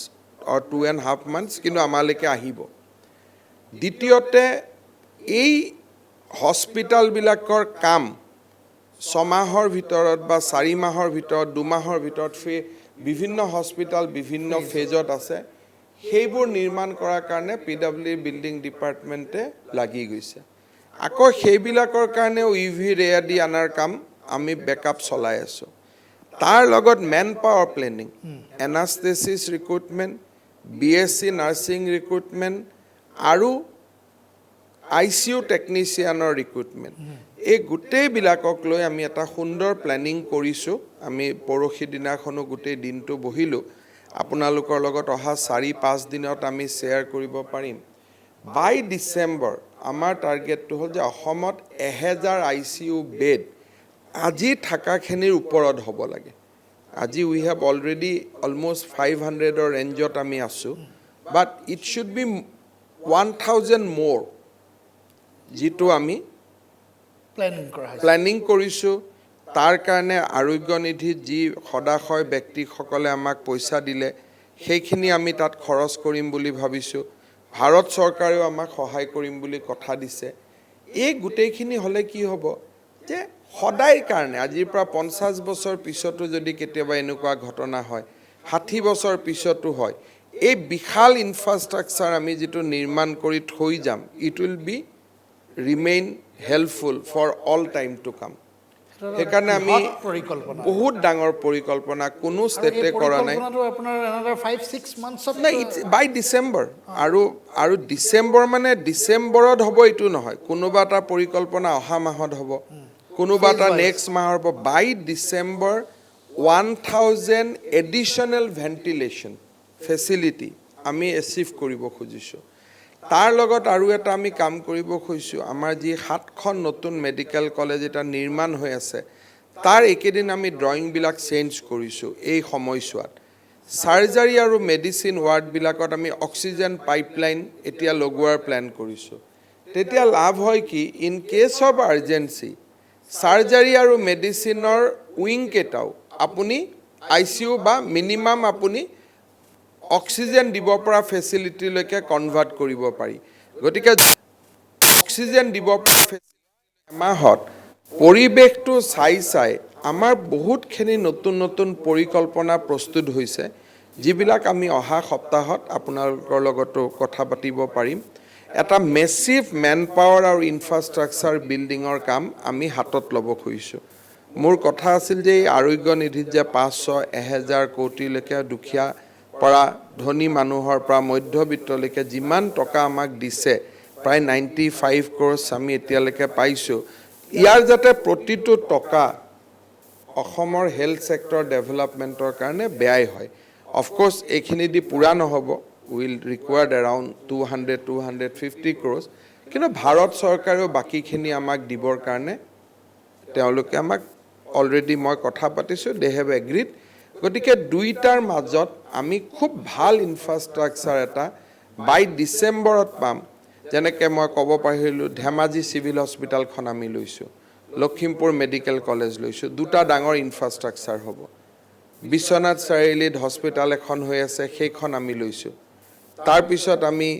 or 2.5 months কিন্তু আমালৈকে আহিব দ্বিতীয়তে এই হস্পিটেলবিলাকৰ কাম 6 মাহৰ ভিতৰত বা 4 মাহৰ ভিতৰত 2 মাহৰ ভিতৰত বিভিন্ন হস্পিটেল বিভিন্ন ফেজত আছে সেইবোৰ নিৰ্মাণ কৰাৰ কাৰণে PWD বিল্ডিং ডিপাৰ্টমেণ্টে লাগি গৈছে আকৌ সেইবিলাকৰ কাৰণে UV ৰে দি আনাৰ কাম আমি বেকআপ চলাই আছোঁ তাৰ লগত man power planning anaesthesia recruitment BSc nursing recruitment আৰু ICU টেকনিচিয়ানৰ ৰিক্ৰুটমেণ্ট এই গোটেইবিলাকক লৈ আমি এটা সুন্দৰ প্লেনিং কৰিছোঁ আমি পৰহি দিনাখনো গোটেই দিনটো বহিলোঁ আপোনালোকৰ লগত অহা 4-5 দিনত আমি শ্বেয়াৰ কৰিব পাৰিম বাই ডিচেম্বৰ আমাৰ টাৰ্গেটটো হ'ল যে অসমত 1000 ICU বেড আজি থাকাখিনিৰ ওপৰত হ'ব লাগে আজি উই হেভ অলৰেডি অলমোষ্ট 500ৰ ৰেঞ্জত আমি আছোঁ বাট ইট শুড বি 1000 মোৰ যিটো আমি প্ল্যানিং কৰা হৈছে প্ল্যানিং কৰিছোঁ তাৰ কাৰণে আৰোগ্য নিধিত যি সদাশয় ব্যক্তিসকলে আমাক পইচা দিলে সেইখিনি আমি তাত খৰচ কৰিম বুলি ভাবিছোঁ ভাৰত চৰকাৰেও আমাক সহায় কৰিম বুলি কথা দিছে এই গোটেইখিনি হ'লে কি হ'ব যে সদায়ৰ কাৰণে আজিৰ পৰা 50 বছৰ পিছতো যদি কেতিয়াবা এনেকুৱা ঘটনা হয় 60 বছৰ পিছতো হয় এই বিশাল ইনফ্ৰাষ্ট্ৰাকচাৰ আমি যেটো নিৰ্মাণ কৰি থৈ যাম it will be remain helpful for all time to কাম সেইকাৰণে আমি পৰিকল্পনা বহুত ডাঙৰ পৰিকল্পনা কোনো ষ্টেটে কৰা নাই পৰিকল্পনাটো আপোনাৰ another 5-6 months of নাই বাই ডিসেম্বৰ আৰু ডিসেম্বৰ মানে ডিসেম্বৰত হ'ব এইটো নহয় কোনোবা এটা পৰিকল্পনা অহা মাহত হ'ব কোনোবা এটা নেক্সট মাহৰ হ'ব বাই ডিসেম্বৰ 1000 এডিশনাল ভেন্টিলেশন ফেসিলিটি আমি এচিভ কৰিব খুজিছোঁ তাৰ লগত আৰু এটা আমি কাম কৰিব খুজিছোঁ আমাৰ যি 7খন নতুন মেডিকেল কলেজ এটা নিৰ্মাণ হৈ আছে তাৰ একেদিন আমি ড্ৰয়িং বিলাক চেঞ্জ কৰিছোঁ এই সময়ছোৱাত সাৰ্জাৰী আৰু মেডিসিন ওয়াৰ্ড বিলাকত আমি অক্সিজেন পাইপলাইন এতিয়া লগোৱাৰ প্ল্যান কৰিছোঁ তেতিয়া লাভ হয় কি ইন কেস অফ আৰ্জেন্সি সাৰ্জাৰী আৰু মেডিসিনৰ উইং কেটাও আপুনি আইসিইউ বা মিনিমাম আপুনি অক্সিজেন দিব পৰা ফেসিলিটি লৈকে কনভাৰ্ট কৰিব পাৰি গতিকে অক্সিজেন দিব পৰা মাহত পৰিবেশটো চাই আমাৰ বহুতখিনি নতুন পৰিকল্পনা প্ৰস্তুত হৈছে যিবিলাক আমি অহা সপ্তাহত আপোনালোকৰ লগতো কথা পাতিব পাৰিম এটা মেছিভ মেন পাৱাৰ আৰু ইনফ্ৰাষ্ট্ৰাকচাৰ বিল্ডিঙৰ কাম আমি হাতত ল'ব খুজিছোঁ মোৰ কথা আছিল যে আৰোগ্য নিধিত যে 500-1000 কোটিলৈকে দুখীয়া পৰা ধনী মানুহৰ পৰা মধ্যবিত্তলৈকে যিমান টকা আমাক দিছে প্ৰায় 95 crores আমি এতিয়ালৈকে পাইছোঁ ইয়াৰ যাতে প্ৰতিটো টকা অসমৰ হেলথ সেক্টৰ ডেভেলপমেন্টৰ কাৰণে ব্যয় হয় অফ কোৰ্স এইখিনি দি পুৰা নহব উইল ৰিকোয়াৰ্ড এৰাউণ্ড 200-250 crores কিন্তু ভাৰত চৰকাৰেও বাকিখিনি আমাক দিবৰ কাৰণে তেওঁলোকে আমাক অলৰেডি মই কথা পাতিছোঁ দে হেভ এগ্ৰিড গতিকে দুইটাৰ মাজত আমি খুব ভাল ইনফ্ৰাষ্ট্ৰাকচাৰ এটা বাই ডিসেম্বৰত পাম যেনেকে মই ক'ব পাৰিলোঁ ধেমাজি সিভিল হস্পিটালখন আমি লৈছোঁ লখিমপুৰ মেডিকেল কলেজ লৈছোঁ দুটা ডাঙৰ ইনফ্ৰাষ্ট্ৰাকচাৰ হ'ব বিশ্বনাথ চাৰিআলিত হস্পিটাল এখন হৈ আছে সেইখন আমি লৈছোঁ তাৰ পিছত আমি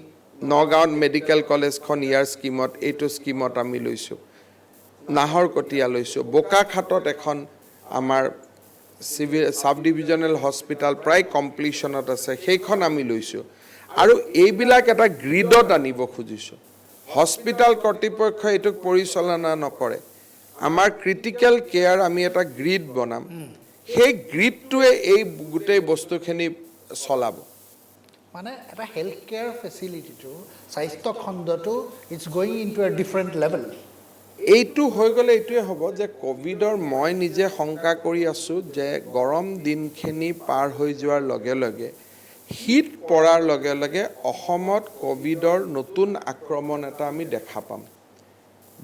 নগাঁৱত মেডিকেল কলেজখন ইয়াৰ স্কিমত এইটো স্কিমত আমি লৈছোঁ নাহৰকটীয়া লৈছোঁ বোকাখাটত এখন আমাৰ সিভিল সাব ডিভিজনেল হস্পিটাল প্ৰায় কমপ্লিশনত আছে সেইখন আমি লৈছোঁ আৰু এইবিলাক এটা গ্ৰিডত আনিব খুজিছোঁ হস্পিটাল কৰ্তৃপক্ষ এইটোক পৰিচালনা নকৰে আমাৰ ক্ৰিটিক্যাল কেয়াৰ আমি এটা গ্ৰিড বনাম সেই গ্ৰিডটোৱে এই গোটেই বস্তুখিনি চলাব মানে এটা হেলথ কেয়াৰ ফেসিলিটিটো স্বাস্থ্য খণ্ডটো it's going into a different level এইটো হৈ গ'লে এইটোৱে হ'ব যে কোভিডৰ মই নিজে শংকা কৰি আছোঁ যে গৰম দিনখিনি পাৰ হৈ যোৱাৰ লগে লগে শীত পৰাৰ লগে লগে অসমত কোভিডৰ নতুন আক্ৰমণ এটা আমি দেখা পাম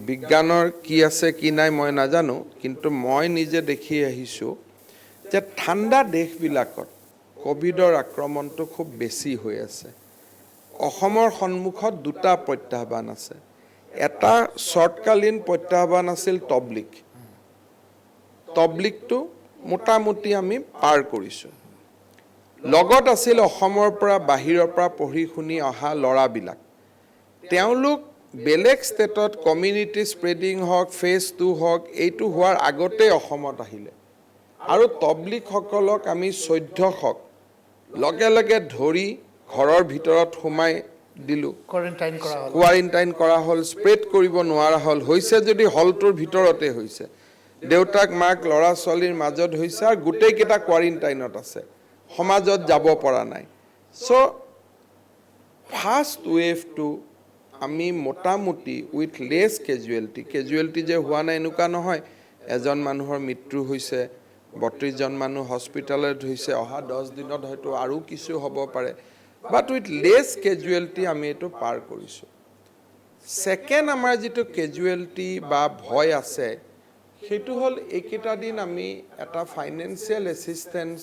বিজ্ঞানৰ কি আছে কি নাই মই নাজানো কিন্তু মই নিজে দেখি আহিছোঁ যে ঠাণ্ডা দেশবিলাকত কোভিডৰ আক্ৰমণটো খুব বেছি হৈ আছে অসমৰ সন্মুখত দুটা প্ৰত্যাহ্বান আছে এটা শৰ্টকালীন প্ৰত্যাহ্বান আছিল তবলিকটো মোটামুটি আমি পাৰ কৰিছোঁ লগত আছিল অসমৰ পৰা বাহিৰৰ পৰা পঢ়ি শুনি অহা ল'ৰাবিলাক তেওঁলোক বেলেগ ষ্টেটত কমিউনিটি স্প্ৰেডিং হওক ফেজ 2 হওক এইটো হোৱাৰ আগতে অসমত আহিলে আৰু তবলিকসকলক আমি 1400ক লগে লগে ধৰি ঘৰৰ ভিতৰত সোমাই দিলোঁ কোৱাৰেণ্টাইন কৰা হ'ল স্প্ৰেড কৰিব নোৱাৰা হ'ল হৈছে যদি হলটোৰ ভিতৰতে হৈছে দেউতাক মাক ল'ৰা ছোৱালীৰ মাজত হৈছে আৰু গোটেইকেইটা কোৱাৰেণ্টাইনত আছে সমাজত যাব পৰা নাই সো ফাৰ্ষ্ট ৱেভটো আমি মোটামুটি উইথ লেছ কেজুৱেলিটি যে হোৱা নাই এনেকুৱা নহয় এজন মানুহৰ মৃত্যু হৈছে 32 জন মানুহ হস্পিটালত হৈছে অহা 10 দিনত হয়তো আৰু কিছু হ'ব পাৰে বাট উইথ লেছ কেজুৱেলিটি আমি এইটো পাৰ কৰিছোঁ সেকেন্ড আমাৰ যেটো কেজুৱেলিটি বা ভয় আছে সেইটো হ'ল এইকেইটা দিন আমি এটা ফাইনেন্সিয়েল এসিস্টেন্স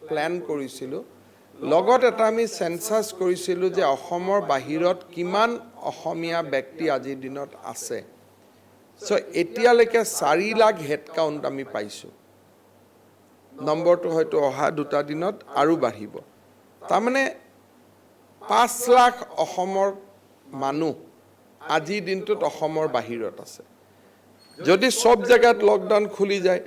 প্ল্যান কৰিছিলোঁ লগত এটা আমি সেন্সাস কৰিছিলোঁ যে অসমৰ বাহিৰত কিমান অসমীয়া ব্যক্তি আজিৰ দিনত আছে চ' এতিয়ালৈকে 4 লাখ হেড কাউণ্ট আমি পাইছোঁ নম্বৰটো হয়তো অহা 2টা দিনত আৰু বাঢ়িব তাৰমানে 5 লাখ অসমৰ মানুহ আজিৰ দিনটোত অসমৰ বাহিৰত আছে যদি সব জেগাত লকডাউন খুলি যায়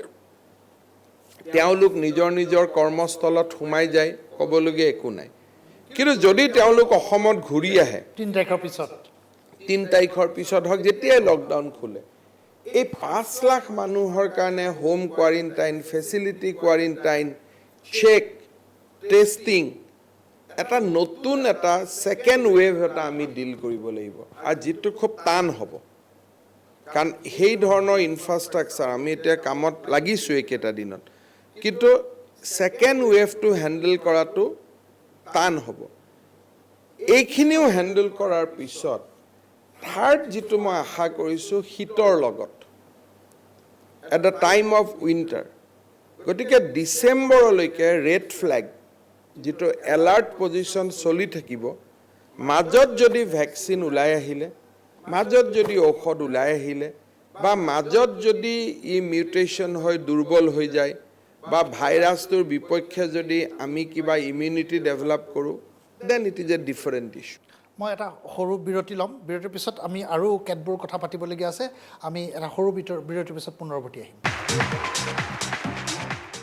তেওঁলোক নিজৰ নিজৰ কৰ্মস্থলত সোমাই যায় ক'বলগীয়া একো নাই কিন্তু যদি তেওঁলোক অসমত ঘূৰি আহে 3 তাৰিখৰ পিছত 3 তাৰিখৰ পিছত হওক যেতিয়াই লকডাউন খোলে এই 5 লাখ মানুহৰ কাৰণে home quarantine facility quarantine check testing এটা নতুন এটা সেকেন্ড ৱেভ এটা আমি ডিল কৰিব লাগিব আৰু যেটো খুব টান হ'ব কাৰণ সেই ধৰণৰ ইনফ্ৰাষ্ট্ৰাকচাৰ আমি এতিয়া কামত লাগিছো একেটা দিনত কিন্তু সেকেন্ড ৱেভটো হ্যান্ডেল কৰাটো টান হ'ব এইখিনিও হ্যান্ডেল কৰাৰ পিছত থাৰ্ড যেটো মই আশা কৰিছো শীতৰ লগত at the time of winter গতিকে ডিসেম্বৰলৈকে ৰেড ফ্ল্যাগ যেটো এলাৰ্ট পজিশন চলি থাকিব মাজত যদি ভ্যাকচিন ওলাই আহিলে মাজত যদি ঔষধ ওলাই আহিলে বা মাজত যদি ই মিউটেশন হয় দুৰ্বল হৈ যায় বা ভাইৰাছটোৰ বিপক্ষে যদি আমি কিবা ইমিউনিটি ডেভেলপ কৰো then it is a different issue মই এটা সৰু বিৰতি ল'ম বিৰতিৰ পিছত আমি আৰু কেতবোৰ কথা পাতিবলগীয়া আছে আমি এটা সৰু বিৰতিৰ পিছত পুনৰ উভতি আহিম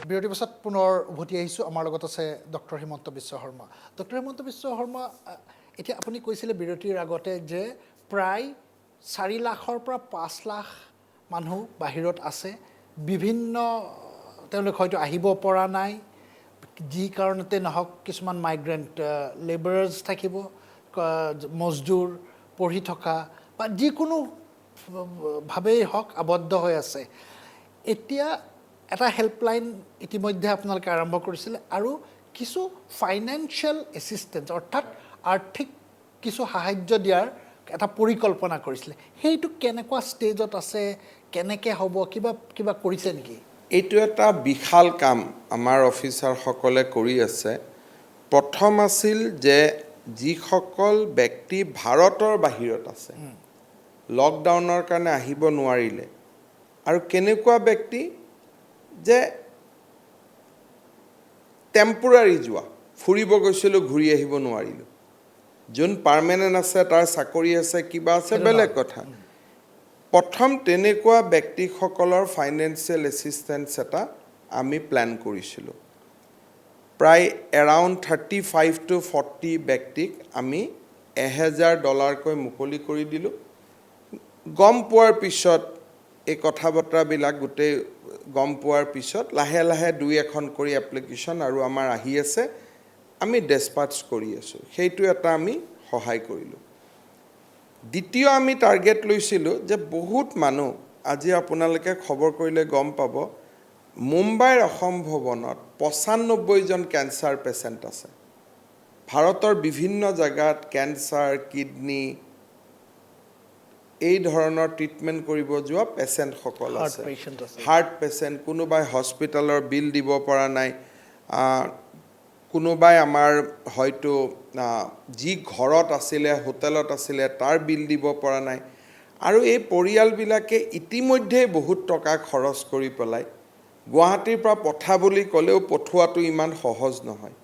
বিৰতিৰ পিছত পুনৰ উভতি আহিছোঁ আমাৰ লগত আছে ডক্টৰ হিমন্ত বিশ্ব শৰ্মা ডক্টৰ হিমন্ত বিশ্ব শৰ্মা এতিয়া আপুনি কৈছিলে বিৰতিৰ আগতে যে প্ৰায় 4 লাখৰ পৰা 5 লাখ মানুহ বাহিৰত আছে বিভিন্ন তেওঁলোক হয়তো আহিব পৰা নাই যি কাৰণতে নহওক কিছুমান মাইগ্ৰেণ্ট লেবাৰাৰ্ছ থাকিব মজদুৰ পঢ়ি থকা বা যিকোনো ভাৱেই হওক আবদ্ধ হৈ আছে এতিয়া এটা হেল্পলাইন ইতিমধ্যে আপোনালোকে আৰম্ভ কৰিছিলে আৰু কিছু ফাইনেন্সিয়েল এছিষ্টেন্স অৰ্থাৎ আৰ্থিক কিছু সাহায্য দিয়াৰ এটা পৰিকল্পনা কৰিছিলে সেইটো কেনেকুৱা ষ্টেজত আছে কেনেকৈ হ'ব কিবা কৰিছে নেকি এইটো এটা বিশাল কাম আমাৰ অফিচাৰসকলে কৰি আছে প্ৰথম আছিল যে যিসকল ব্যক্তি ভাৰতৰ বাহিৰত আছে লকডাউনৰ কাৰণে আহিব নোৱাৰিলে আৰু কেনেকুৱা ব্যক্তি যে টেম্পোৰাৰি যোৱা ফুৰিব গৈছিল ঘূৰি আহিব নোৱাৰিলো যোন পাৰ্মানেন্ট আছে তাৰ চাকৰি আছে কিবা আছে বেলেগ কথা প্ৰথম তেনেকুৱা ব্যক্তিসকলৰ ফাইনেন্সিয়েল এছিষ্টেন্স এটা আমি প্ল্যান কৰিছিলোঁ প্ৰায় এৰাউণ্ড 35 to 40 ব্যক্তিক আমি $1000 কৈ মুকলি কৰি দিলোঁ গম পোৱাৰ পিছত এই কথা বতৰাবিলাক গোটেই গম পোৱাৰ পিছত লাহে লাহে 2-1খন কৰি এপ্লিকেশ্যন আৰু আমাৰ আহি আছে আমি ডেছপাটছ কৰি আছো সেইটো এটা আমি সহায় কৰিলোঁ দ্বিতীয় আমি টাৰ্গেট লৈছিলোঁ যে বহুত মানুহ আজি আপোনালোকে খবৰ কৰিলে গম পাব মুম্বাইৰ অসম ভৱনত 95 জন ক্যান্সাৰ পেশেন্ট আছে ভাৰতৰ বিভিন্ন জায়গাত ক্যান্সাৰ কিডনি এই ধৰণৰ ট্ৰিটমেন্ট কৰিব যোৱা পেশেন্ট সকল আছে হাৰ্ট পেশেন্ট কোনোবাই হস্পিটালৰ বিল দিব পৰা নাই কোনোবাই আমাৰ হয়তো যি ঘৰত আছিলে হোটেলত আছিলে তাৰ বিল দিব পৰা নাই আৰু এই পৰিয়ালবিলাকে ইতিমধ্যে বহুত টকা খৰচ কৰি পেলাই গুৱাহাটীৰ পৰা পঠাবলৈ ক'লেও পঠোৱাটো ইমান সহজ নহয়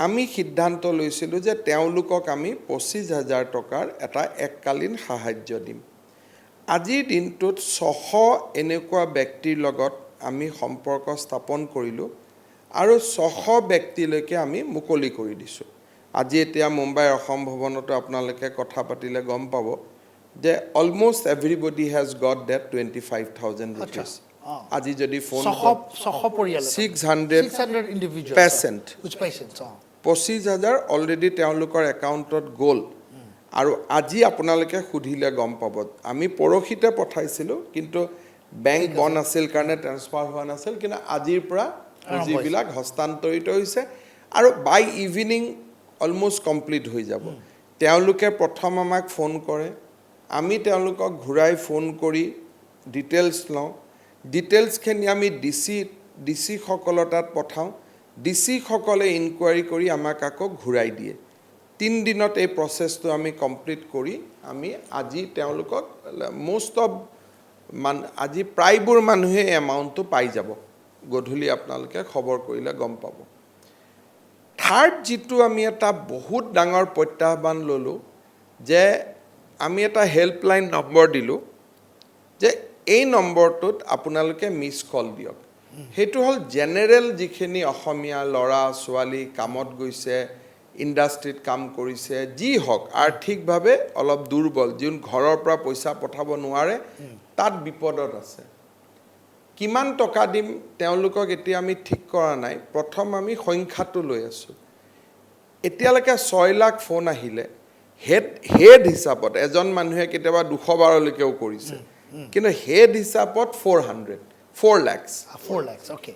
আমি সিদ্ধান্ত লৈছিলোঁ যে তেওঁলোকক আমি 25,000 টকাৰ এটা এককালীন সাহায্য দিম আজিৰ দিনটোত 600 এনেকুৱা ব্যক্তিৰ লগত আমি সম্পৰ্ক স্থাপন কৰিলোঁ আৰু 600 ব্যক্তিলৈকে আমি মুকলি কৰি দিছোঁ আজি এতিয়া মুম্বাইৰ অসম ভৱনতো আপোনালোকে কথা পাতিলে গম পাব যে almost everybody has gut that 25,000 rupees আজি যদি ফোন 600 পৰিয়াল 600 ইন্ডিভিজুৱেল পেশেন্ট 25,000 অলৰেডি তেওঁলোকৰ একাউণ্টত গ'ল আৰু আজি আপোনালোকে সুধিলে গম পাব আমি পৰখিতে পঠাইছিলোঁ কিন্তু বেংক বন্ধ আছিল কাৰণে ট্ৰান্সফাৰ হোৱা নাছিল কিন্তু আজিৰ পৰা পুঁজিবিলাক হস্তান্তৰিত হৈছে আৰু বাই ইভিনিং অলমোষ্ট কমপ্লিট হৈ যাব তেওঁলোকে প্ৰথম আমাক ফোন কৰে আমি তেওঁলোকক ঘূৰাই ফোন কৰি ডিটেইলছ লওঁ ডিটেইলছখিনি আমি ডিসি সকলৰ তাত পঠাওঁ ডিসি সকলে ইনকুৱাৰি কৰি আমাক আকৌ ঘূৰাই দিয়ে 3 দিনত এই প্ৰসেছটো আমি কমপ্লিট কৰি আমি আজি তেওঁলোকক মোষ্ট অফ আজি প্ৰায়বোৰ মানুহে এমাউণ্টটো পাই যাব গধূলি আপোনালোকে খবৰ কৰিলে গম পাব থাৰ্ড যিটো আমি এটা বহুত ডাঙৰ প্ৰত্যাহ্বান ল'লোঁ যে আমি এটা হেল্পলাইন নম্বৰ দিলোঁ যে এই নম্বৰটোত আপোনালোকে মিছ কল দিয়ক সেইটো হ'ল জেনেৰেল যিখিনি অসমীয়া ল'ৰা ছোৱালী কামত গৈছে ইণ্ডাষ্ট্ৰীত কাম কৰিছে যি হওক আৰ্থিকভাৱে অলপ দুৰ্বল যোন ঘৰৰ পৰা পইচা পঠাব নোৱাৰে তাত বিপদত আছে কিমান টকা দিম তেওঁলোকক এতিয়া আমি ঠিক কৰা নাই প্ৰথম আমি সংখ্যাটো লৈ আছোঁ এতিয়ালৈকে 6 লাখ ফোন আহিলে হেড হিচাপত এজন মানুহে কেতিয়াবা 212 লৈকেও কৰিছে কিন্তু হেড হিচাপত 4 lakhs ওকে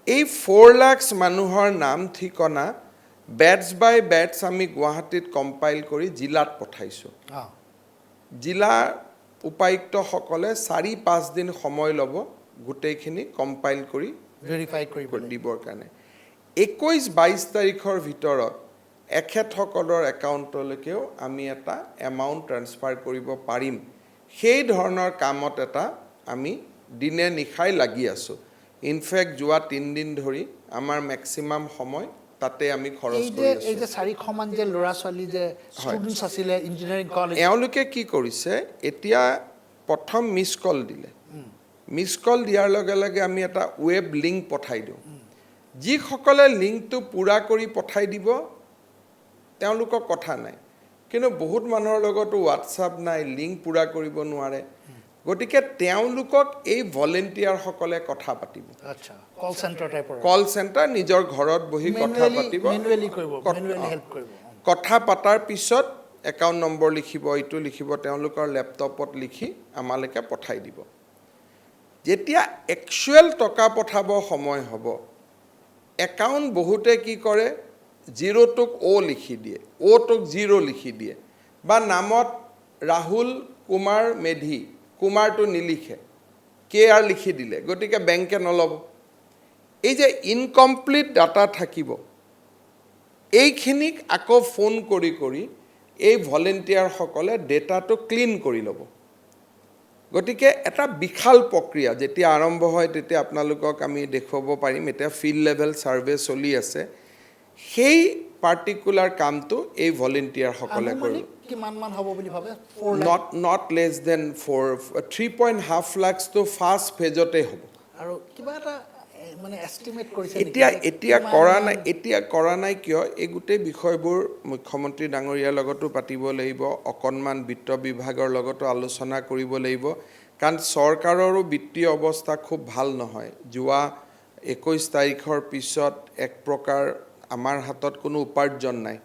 এই 4 lakhs মানুহৰ নাম ঠিকনা বেটছ বাই বেটছ আমি গুৱাহাটীত কম্পাইল কৰি জিলাত পঠাইছোঁ জিলা উপায়ুক্তসকলে 4-5 দিন সময় ল'ব গোটেইখিনি কম্পাইল কৰি ভেৰিফাই কৰিব দিবৰ কাৰণে 21-22 তাৰিখৰ ভিতৰত এখেতসকলৰ একাউণ্টলৈকেও আমি এটা এমাউণ্ট ট্ৰান্সফাৰ কৰিব পাৰিম সেই ধৰণৰ কামত এটা আমি দিনে নিশাই লাগি আছোঁ ইনফেক্ট যোৱা 3 দিন ধৰি আমাৰ মেক্সিমাম সময় তাতে আমি খৰচ কৰি আছোঁ এই যে 400 মান যে ল'ৰা ছোৱালী যে ষ্টুডেণ্টছ আছিলে ইঞ্জিনিয়াৰিং কলেজ এওঁলোকে কি কৰিছে এতিয়া প্ৰথম মিছ কল দিলে মিছ কল দিয়াৰ লগে লগে আমি এটা ৱেব লিংক পঠাই দিওঁ যিসকলে লিংকটো পূৰা কৰি পঠাই দিব তেওঁলোকৰ কথা নাই কিন্তু বহুত মানুহৰ লগতো হোৱাটছআপ নাই লিংক পূৰা কৰিব নোৱাৰে গতিকে তেওঁলোকক এই ভলেণ্টিয়াৰসকলে কথা পাতিব আচ্ছা কল চেণ্টাৰ টাইপৰ কল চেণ্টাৰ নিজৰ ঘৰত বহি কথা পাতিব মেনুৱেলি কৰিব মেনুৱেলি হেল্প কৰিব কথা পাতাৰ পিছত একাউণ্ট নম্বৰ লিখিব এইটো লিখিব তেওঁলোকৰ লেপটপত লিখি আমালৈকে পঠাই দিব যেতিয়া একচুৱেল টকা পঠাব সময় হ'ব একাউণ্ট বহুতে কি কৰে 0 টোক O লিখি দিয়ে O টোক 0 লিখি দিয়ে বা নামত ৰাহুল কুমাৰ মেধি কুমাৰটো নিলিখে KR লিখি দিলে গতিকে বেংকে নল'ব এই যে ইনকমপ্লিট ডাটা থাকিব এইখিনিক আকৌ ফোন কৰি কৰি এই ভলেণ্টিয়াৰসকলে ডেটাটো ক্লিন কৰি ল'ব গতিকে এটা বিশাল প্ৰক্ৰিয়া যেতিয়া আৰম্ভ হয় তেতিয়া আপোনালোকক আমি দেখুৱাব পাৰিম এতিয়া ফিল্ড লেভেল সাৰ্ভে চলি আছে সেই পাৰ্টিকুলাৰ কামটো এই ভলেণ্টিয়াৰসকলে কৰিব কিমান মান হ'ব বুলি ভাবে not less than 3.5 lakhs to fast ফেজতে হ'ব আৰু কিবা এটা মানে এস্টিমেট কৰিছে এতিয়া কৰা নাই কিয় এই গোটেই বিষয়বোৰ মুখ্যমন্ত্ৰী ডাঙৰীয়াৰ লগতো পাতিব লাগিব অকণমান বিত্ত বিভাগৰ লগতো আলোচনা কৰিব লাগিব কাৰণ চৰকাৰৰো বিত্তীয় অৱস্থা খুব ভাল নহয় যোৱা 21 তাৰিখৰ পিছত এক প্ৰকাৰ আমাৰ হাতত কোনো উপাৰ্জন নাই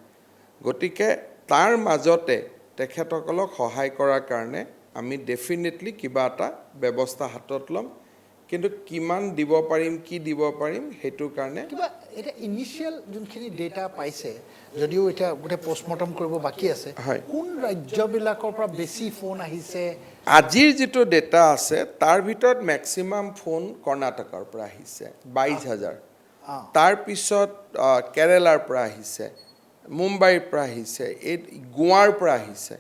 গতিকে তাৰ মাজতে তেখেতসকলক সহায় কৰাৰ কাৰণে আমি ডেফিনেটলি কিবা এটা ব্যৱস্থা হাতত ল'ম কিন্তু কিমান দিব পাৰিম কি দিব পাৰিম হেতু কাৰণে কিবা এটা ইনিশিয়াল যোনখিনি ডেটা পাইছে যদিও এটা গোটে পোষ্টমৰ্টম কৰিব বাকি আছে কোন ৰাজ্যবিলাকৰ পৰা বেছি ফোন আহিছে আজিৰ যেটো ডেটা আছে তাৰ ভিতৰত ম্যাক্সিমাম ফোন কৰ্ণাটকৰ পৰা আহিছে 22000 তাৰ পিছত কেৰালাৰ পৰা আহিছে মুম্বাইৰ পৰা আহিছে এই গোৱাৰ পৰা আহিছে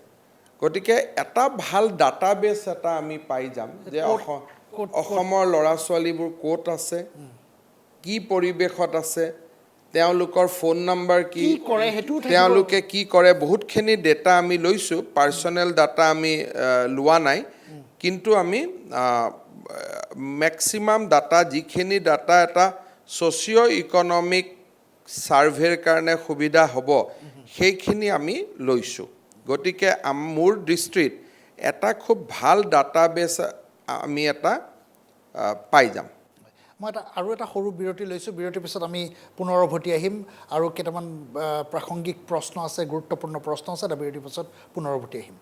গতিকে এটা ভাল ডাটাবেছ এটা আমি পাই যাম যে অসমৰ ল'ৰা ছোৱালীবোৰ ক'ত আছে কি পৰিবেশত আছে তেওঁলোকৰ ফোন নম্বৰ কি কৰে হেতু তেওঁলোকে কি কৰে বহুতখিনি ডেটা আমি লৈছো পাৰ্সোনেল ডাটা আমি লোৱা নাই কিন্তু আমি ম্যাক্সিমাম ডাটা যিখিনি ডাটা এটা সোশিও ইকোনমিক সাৰ্ভেৰ কাৰণে সুবিধা হ'ব সেইখিনি আমি লৈছো গতিকে মোৰ দৃষ্টিত এটা খুব ভাল ডাটাবেছ আমি এটা পাই যাম মই আৰু এটা সৰু বিৰতি লৈছো বিৰতিৰ পিছত আমি পুনৰ উভতি আহিম আৰু কেইটামান প্ৰাসংগিক প্ৰশ্ন আছে গুৰুত্বপূৰ্ণ প্ৰশ্ন আছে বিৰতিৰ পিছত পুনৰ উভতি আহিম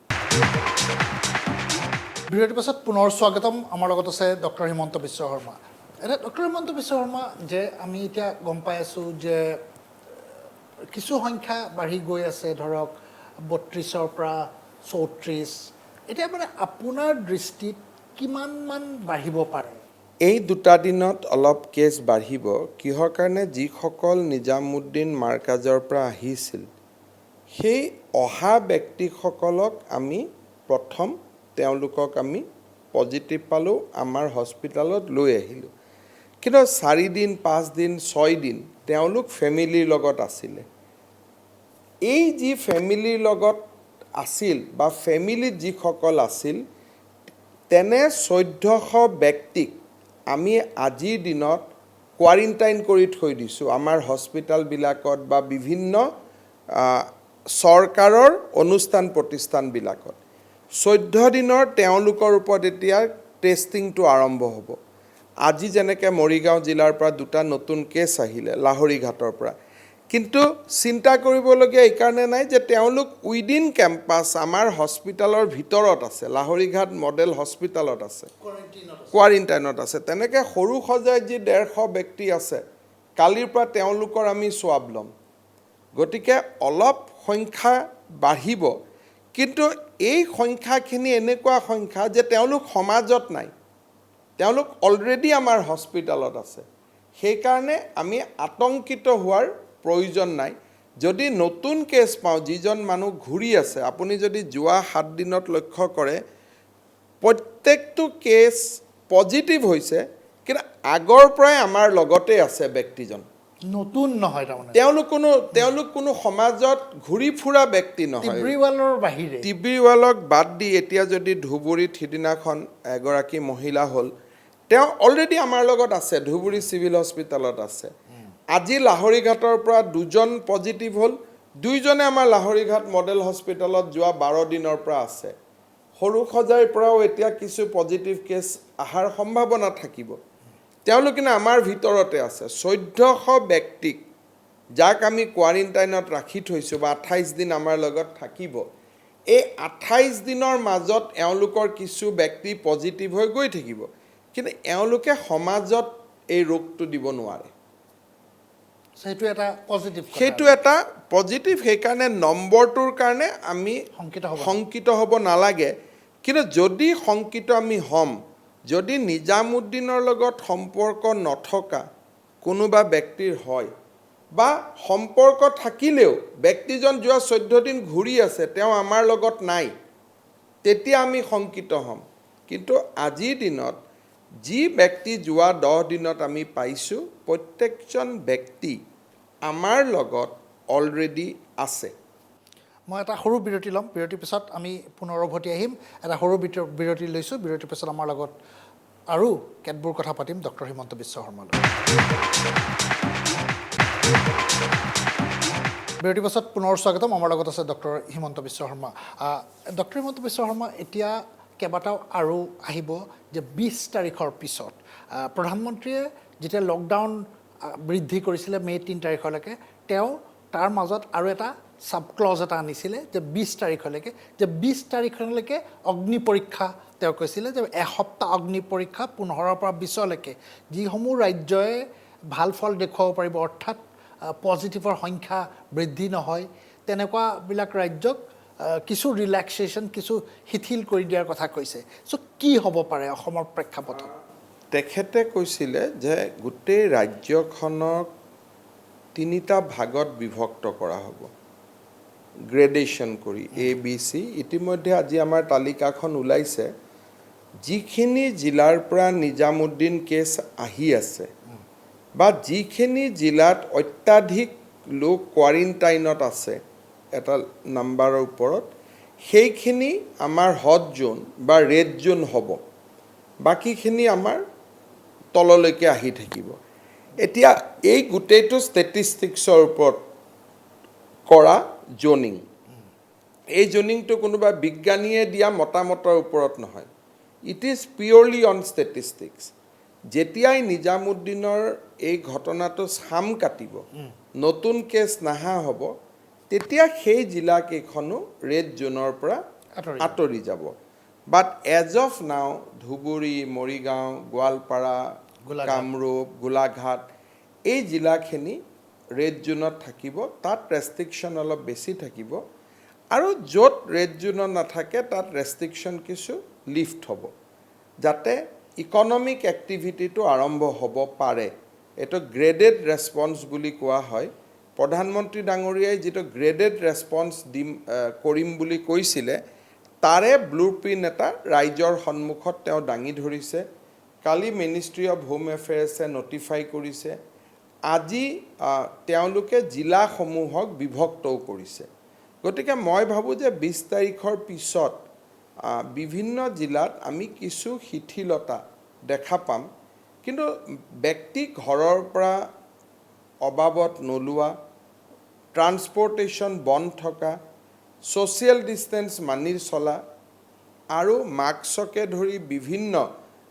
বিৰতিৰ পিছত পুনৰ স্বাগতম আমাৰ লগত আছে ডক্টৰ হিমন্ত বিশ্ব শৰ্মা এটা ডক্টৰ হিমন্ত বিশ্ব শৰ্মা যে আমি এতিয়া গম পাই আছো যে কিছু সংখ্যা বাঢ়ি গৈ আছে ধৰক 32ৰ পৰা 34 এটা মানে আপোনাৰ দৃষ্টিত কিমান মান বাঢ়িব পাৰে এই দুটা দিনত অলপ কেছ বাঢ়িব কিহৰ কাৰণে যিসকল নিজামুদ্দিন মাৰ্কাজৰ পৰা আহিছিল সেই অহা ব্যক্তিসকলক আমি প্ৰথম তেওঁলোকক আমি পজিটিভ পালোঁ, আমাৰ হস্পিটেলত লৈ আহিলোঁ। কিন্তু 4 দিন 5 দিন 6 দিন তেওঁলোক ফেমিলিৰ লগত আছিলে। এই যি ফেমিলিৰ লগত আছিল বা ফেমিলিত যিসকল আছিল, তেনে 1400 ব্যক্তিক আমি আজিৰ দিনত কোৱাৰেণ্টাইন কৰি থৈ দিছোঁ আমাৰ হস্পিটেলবিলাকত বা বিভিন্ন চৰকাৰৰ অনুষ্ঠান প্ৰতিষ্ঠানবিলাকত। 14 দিনৰ তেওঁলোকৰ ওপৰত এতিয়া টেষ্টিংটো আৰম্ভ হ'ব। আজি যেনেকৈ মৰিগাঁও জিলাৰ পৰা 2টা নতুন কেছ আহিলে লাহৰীঘাটৰ পৰা, কিন্তু চিন্তা কৰিবলগীয়া এইকাৰণে নাই যে তেওঁলোক উইদিন কেম্পাছ আমাৰ হস্পিটেলৰ ভিতৰত আছে, লাহৰীঘাট মডেল হস্পিটেলত আছে, কোৱাৰেণ্টাইনত আছে। তেনেকৈ সৰু সজাই যি 150 ব্যক্তি আছে, কালিৰ পৰা তেওঁলোকৰ আমি সোৱাব ল'ম। গতিকে অলপ সংখ্যা বাঢ়িব, কিন্তু এই সংখ্যাখিনি এনেকুৱা সংখ্যা যে তেওঁলোক সমাজত নাই, তেওঁলোক অলৰেডি আমাৰ হস্পিটেলত আছে। সেইকাৰণে আমি আতংকিত হোৱাৰ প্ৰয়োজন নাই। যদি নতুন কেছ পাওঁ, যিজন মানুহ ঘূৰি আছে, আপুনি যদি যোৱা 7 দিনত লক্ষ্য কৰে, প্ৰত্যেকটো কেছ পজিটিভ হৈছে, কিন্তু আগৰ পৰাই আমাৰ লগতে আছে ব্যক্তিজন। নতুন নহয় তাৰমানে, তেওঁলোক কোনো সমাজত ঘূৰি ফুৰা ব্যক্তি নহয়। টিব্ৰিৱালৰ বাহিৰে, টিব্ৰিৱালক বাদ দি এতিয়া যদি ধুবুৰীত সিদিনাখন এগৰাকী মহিলা হ'ল, তেওঁ অলৰেডি আমাৰ লগত আছে, ধুবুৰী চিভিল হস্পিটেলত আছে। আজি লাহৰীঘাটৰ পৰা 2জন পজিটিভ হ'ল, 2জনে আমাৰ লাহৰীঘাট মডেল হস্পিটেলত যোৱা 12 দিনৰ পৰা আছে। সৰু সজাইৰ পৰাও এতিয়া কিছু পজিটিভ কেছ অহাৰ সম্ভাৱনা থাকিব। তেওঁলোক কিন্তু আমাৰ ভিতৰতে আছে। 1400 ব্যক্তিক যাক আমি কোৱাৰেণ্টাইনত ৰাখি থৈছোঁ বা 28 দিন আমাৰ লগত থাকিব, এই 28 দিনৰ মাজত এওঁলোকৰ কিছু ব্যক্তি পজিটিভ হৈ গৈ থাকিব, কিন্তু এওঁলোকে সমাজত এই ৰোগটো দিব নোৱাৰে। সেইটো এটা পজিটিভ, সেইটো এটা পজিটিভ। সেইকাৰণে নম্বৰটোৰ কাৰণে আমি শংকিত হ'ব নালাগে। কিন্তু যদি শংকিত আমি হ'ম, যদি নিজামুদ্দিনৰ লগত সম্পৰ্ক নথকা কোনোবা ব্যক্তিৰ হয় বা সম্পৰ্ক থাকিলেও ব্যক্তিজন যোৱা 14 দিন ঘূৰি আছে, তেওঁ আমাৰ লগত নাই, তেতিয়া আমি শংকিত হ'ম। কিন্তু আজিৰ দিনত যি ব্যক্তি যোৱা 10 দিনত আমি পাইছোঁ, প্ৰত্যেকজন ব্যক্তি আমাৰ লগত অলৰেডি আছে। মই এটা সৰু বিৰতি ল'ম, বিৰতিৰ পিছত আমি পুনৰ উভতি আহিম। এটা সৰু বিৰতি লৈছোঁ, বিৰতিৰ পিছত আমাৰ লগত আৰু কেতবোৰ কথা পাতিম ডক্টৰ হিমন্ত বিশ্ব শৰ্মাৰ লগত। বিৰতিৰ পাছত পুনৰ স্বাগতম। আমাৰ লগত আছে ডক্টৰ হিমন্ত বিশ্ব শৰ্মা। ডক্টৰ হিমন্ত বিশ্ব শৰ্মা, এতিয়া কেইবাটাও আৰু আহিব যে 20 তাৰিখৰ পিছত প্ৰধানমন্ত্ৰীয়ে যেতিয়া লকডাউন বৃদ্ধি কৰিছিলে মে' 3 তাৰিখলৈকে, তেওঁ তাৰ মাজত আৰু এটা ছাব ক্লজ এটা আনিছিলে যে 20 তাৰিখলৈকে, যে 20 তাৰিখলৈকে অগ্নি পৰীক্ষা, তেওঁ কৈছিলে যে এসপ্তাহ অগ্নি পৰীক্ষা 15ৰ পৰা 20লৈকে যিসমূহ ৰাজ্যই ভাল ফল দেখুৱাব পাৰিব, অৰ্থাৎ পজিটিভৰ সংখ্যা বৃদ্ধি নহয়, তেনেকুৱাবিলাক ৰাজ্যক কিছু ৰিলেক্সেশ্যন, কিছু শিথিল কৰি দিয়াৰ কথা কৈছে। চ' কি হ'ব পাৰে অসমৰ প্ৰেক্ষাপটত? তেখেতে কৈছিলে যে গোটেই ৰাজ্যখনক 3টা ভাগত বিভক্ত কৰা হ'ব, গ্ৰেডেশ্যন কৰি ABC। ইতিমধ্যে আজি আমাৰ তালিকাখন ওলাইছে। যিখিনি জিলাৰ পৰা নিজামুদ্দিন কেছ আহি আছে বা যিখিনি জিলাত অত্যাধিক লোক কোৱাৰেণ্টাইনত আছে এটা নাম্বাৰৰ ওপৰত, সেইখিনি আমাৰ হট জোন বা ৰেড জোন হ'ব, বাকীখিনি আমাৰ তললৈকে আহি থাকিব। এতিয়া এই গোটেইটো ষ্টেটিষ্টিক্সৰ ওপৰত কৰা জোনিং। এই জোনিংটো কোনোবা বিজ্ঞানীয়ে দিয়া মতামতৰ ওপৰত নহয়, it is purely on statistics. যেতিয়াই নিজামুদ্দিনৰ এই ঘটনাটো চাম কাটিব, নতুন কেছ নাহা হ'ব, তেতিয়া সেই জিলাকেইখনো ৰেড জোনৰ পৰা আঁতৰি যাব। বাট এজ অফ নাও ধুবুৰী, মৰিগাঁও, গোৱালপাৰা, কামৰূপ, গোলাঘাট, এই জিলাখিনি ৰেড জোনত থাকিব। তাত ৰেষ্ট্ৰিকশ্যন অলপ বেছি থাকিব, আৰু য'ত ৰেড জোনত নাথাকে তাত ৰেষ্ট্ৰিকশ্যন কিছু লিফ্ট হ'ব, যাতে ইকনমিক এক্টিভিটিটো আৰম্ভ হ'ব পাৰে। এইটো গ্ৰেডেড ৰেছপন্স বুলি কোৱা হয়। প্ৰধানমন্ত্ৰী ডাঙৰীয়াই যিটো গ্ৰেডেড ৰেছপন্স কৰিম বুলি কৈছিলে, তাৰে ব্লুপ্ৰিণ্ট এটা ৰাইজৰ সন্মুখত তেওঁ দাঙি ধৰিছে কালি মিনিষ্ট্ৰী অফ হোম এফেয়াৰ্ছে নটিফাই কৰিছে আজি তেওঁলোকে জিলাসমূহক বিভক্তও কৰিছে গতিকে মই ভাবোঁ যে ২০ তাৰিখৰ পিছত বিভিন্ন জিলাত আমি কিছু শিথিলতা দেখা পাম কিন্তু ব্যক্তি ঘৰৰ পৰা অবাবত নোলোৱা ট্ৰান্সপৰ্টেশ্যন বন্ধ থকা ছ'চিয়েল ডিষ্টেঞ্চ মানি চলা আৰু মাস্ককে ধৰি বিভিন্ন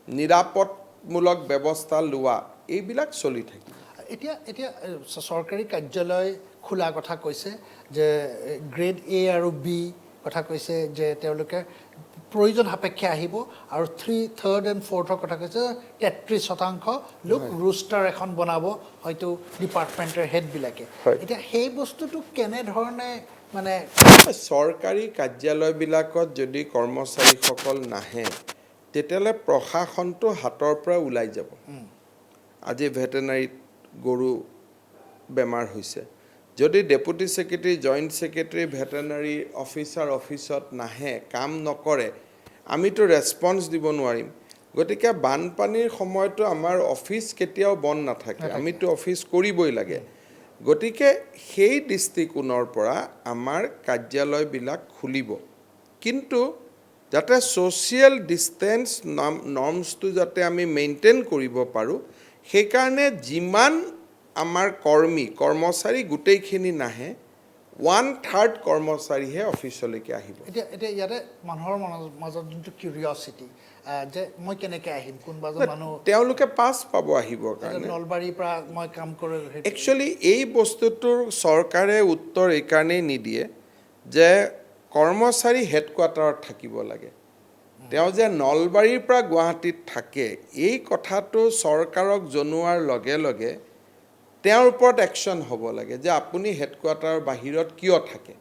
নিৰাপদমূলক ব্যৱস্থা লোৱা এইবিলাক চলি থাকিব এতিয়া এতিয়া চৰকাৰী কাৰ্যালয় খোলা কথা কৈছে যে গ্ৰেড A আৰু B কথা কৈছে যে তেওঁলোকে প্ৰয়োজন সাপেক্ষে আহিব আৰু 3rd and 4th কথা কৈছে 33% লোক ৰোষ্টাৰ এখন বনাব হয়তো ডিপাৰ্টমেণ্টৰ হেডবিলাকে এতিয়া সেই বস্তুটো কেনেধৰণে মানে চৰকাৰী কাৰ্যালয়বিলাকত যদি কৰ্মচাৰীসকল নাহে তেতিয়াহ'লে প্ৰশাসনটো হাতৰ পৰা ওলাই যাব আজি ভেটেনাৰীত গৰু বেমাৰ হৈছে যদি deputy secretary joint secretary veterinary officer অফিচত নাহে কাম নকৰে আমিতো ৰেছপন্স দিব নোৱাৰিম গতিকে বানপানীৰ সময়তো আমাৰ অফিচ কেতিয়াও বন্ধ নাথাকে আমিতো অফিচ কৰিবই লাগে গতিকে সেই দৃষ্টিকোণৰ পৰা আমাৰ কাৰ্যালয়বিলাক খুলিব কিন্তু যাতে ছ'চিয়েল ডিষ্টেঞ্চ নৰ্মছটো যাতে আমি মেইনটেইন কৰিব পাৰোঁ সেইকাৰণে যিমান আমাৰ কৰ্মচাৰী গোটেইখিনি নাহে 1/3 কৰ্মচাৰীহে অফিচলৈকে আহিব এতিয়া এতিয়া ইয়াতে মানুহৰ মাজত যোনটো কিউৰিয়চিটি যে মই কেনেকৈ আহিম কোনোবাজন মানুহ তেওঁলোকে পাছ পাব আহিবৰ কাৰণে নলবাৰীৰ পৰা মই কাম কৰোঁ একচুৱেলি এই বস্তুটোৰ চৰকাৰে উত্তৰ এইকাৰণেই নিদিয়ে যে কৰ্মচাৰী হেডকোৱাৰ্টাৰত থাকিব লাগে তেওঁ যে নলবাৰীৰ পৰা গুৱাহাটীত থাকে এই কথাটো চৰকাৰক জনোৱাৰ লগে লগে তেওঁৰ ওপৰত একশ্যন হ'ব লাগে যে আপুনি হেডকোৱাৰ্টাৰৰ বাহিৰত কিয় থাকে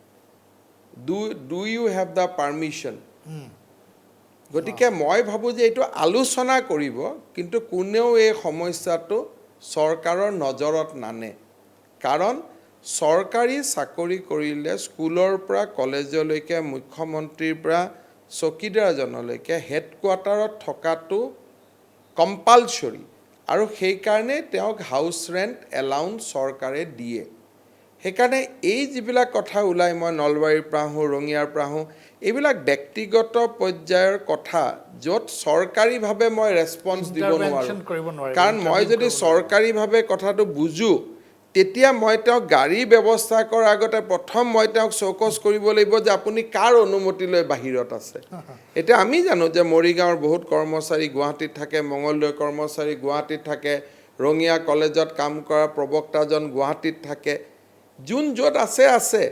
do you have the permission গতিকে মই ভাবোঁ যে এইটো আলোচনা কৰিব কিন্তু কোনেও এই সমস্যাটো চৰকাৰৰ নজৰত নানে কাৰণ চৰকাৰী চাকৰি কৰিলে স্কুলৰ পৰা কলেজলৈকে মুখ্যমন্ত্ৰীৰ পৰা চকীদাৰজনলৈকে হেডকোৱাৰ্টাৰত থকাটো কম্পালচৰি আৰু সেইকাৰণে তেওঁক হাউচ ৰেণ্ট এলাউন্স চৰকাৰে দিয়ে সেইকাৰণে এই যিবিলাক কথা ওলাই মই নলবাৰীৰ পৰা আহোঁ ৰঙিয়াৰ পৰা আহোঁ এইবিলাক ব্যক্তিগত পৰ্যায়ৰ কথা য'ত চৰকাৰীভাৱে মই ৰেছপন্স দিব নোৱাৰোঁ কাৰণ মই যদি চৰকাৰীভাৱে কথাটো বুজোঁ তেতিয়া মই তেওঁক গাড়ী ব্যৱস্থা কৰাৰ আগতে প্ৰথম মই তেওঁক চৌকছ কৰিব লাগিব যে আপুনি কাৰ অনুমতি লৈ বাহিৰত আছে এতিয়া আমি জানো যে মৰিগাঁৱৰ বহুত কৰ্মচাৰী গুৱাহাটীত থাকে মঙলদৈৰ কৰ্মচাৰী গুৱাহাটীত থাকে ৰঙিয়া কলেজত কাম কৰা প্ৰবক্তাজন গুৱাহাটীত থাকে যোন য'ত আছে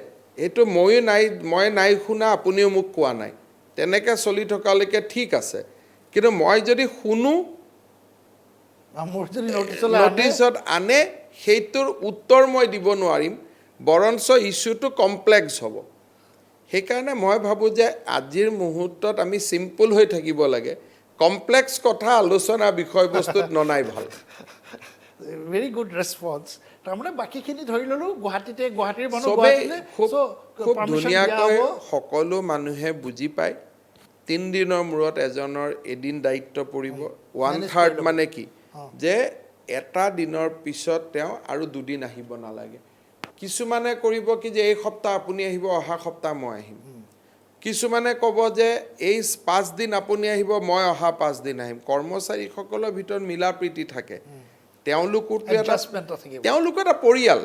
এইটো মই নাই শুনা আপুনিও মোক কোৱা নাই তেনেকৈ চলি থকালৈকে ঠিক আছে কিন্তু মই যদি শুনো নটিছত আনে সেইটোৰ উত্তৰ মই দিব নোৱাৰিম বৰঞ্চ ইছ্যুটো কমপ্লেক্স হ'ব সেইকাৰণে মই ভাবোঁ যে আজিৰ মুহূৰ্তত আমি চিম্পল হৈ থাকিব লাগে কমপ্লেক্স কথা আলোচনা বিষয়বস্তুত ননাই ভাল ভেৰি গুড ৰেছপন্স তাৰমানে বাকীখিনি ধৰি ল'লোঁ গুৱাহাটীৰ মানুহ খুব ধুনীয়াকৈ সকলো মানুহে বুজি পায় 3 দিনৰ মূৰত এজনৰ এদিন দায়িত্ব পৰিব 1/3 মানে কি যে এটা দিনৰ পিছত তেওঁ আৰু 2 দিন আহিব নালাগে কিছুমানে কৰিব কি যে এই সপ্তাহ আপুনি আহিব অহা সপ্তাহ মই আহিম কিছুমানে ক'ব যে এই 5 দিন আপুনি আহিব মই অহা 5 দিন আহিম কৰ্মচাৰীসকলৰ ভিতৰত মিলা প্ৰীতি থাকে তেওঁলোকৰ এটা পৰিয়াল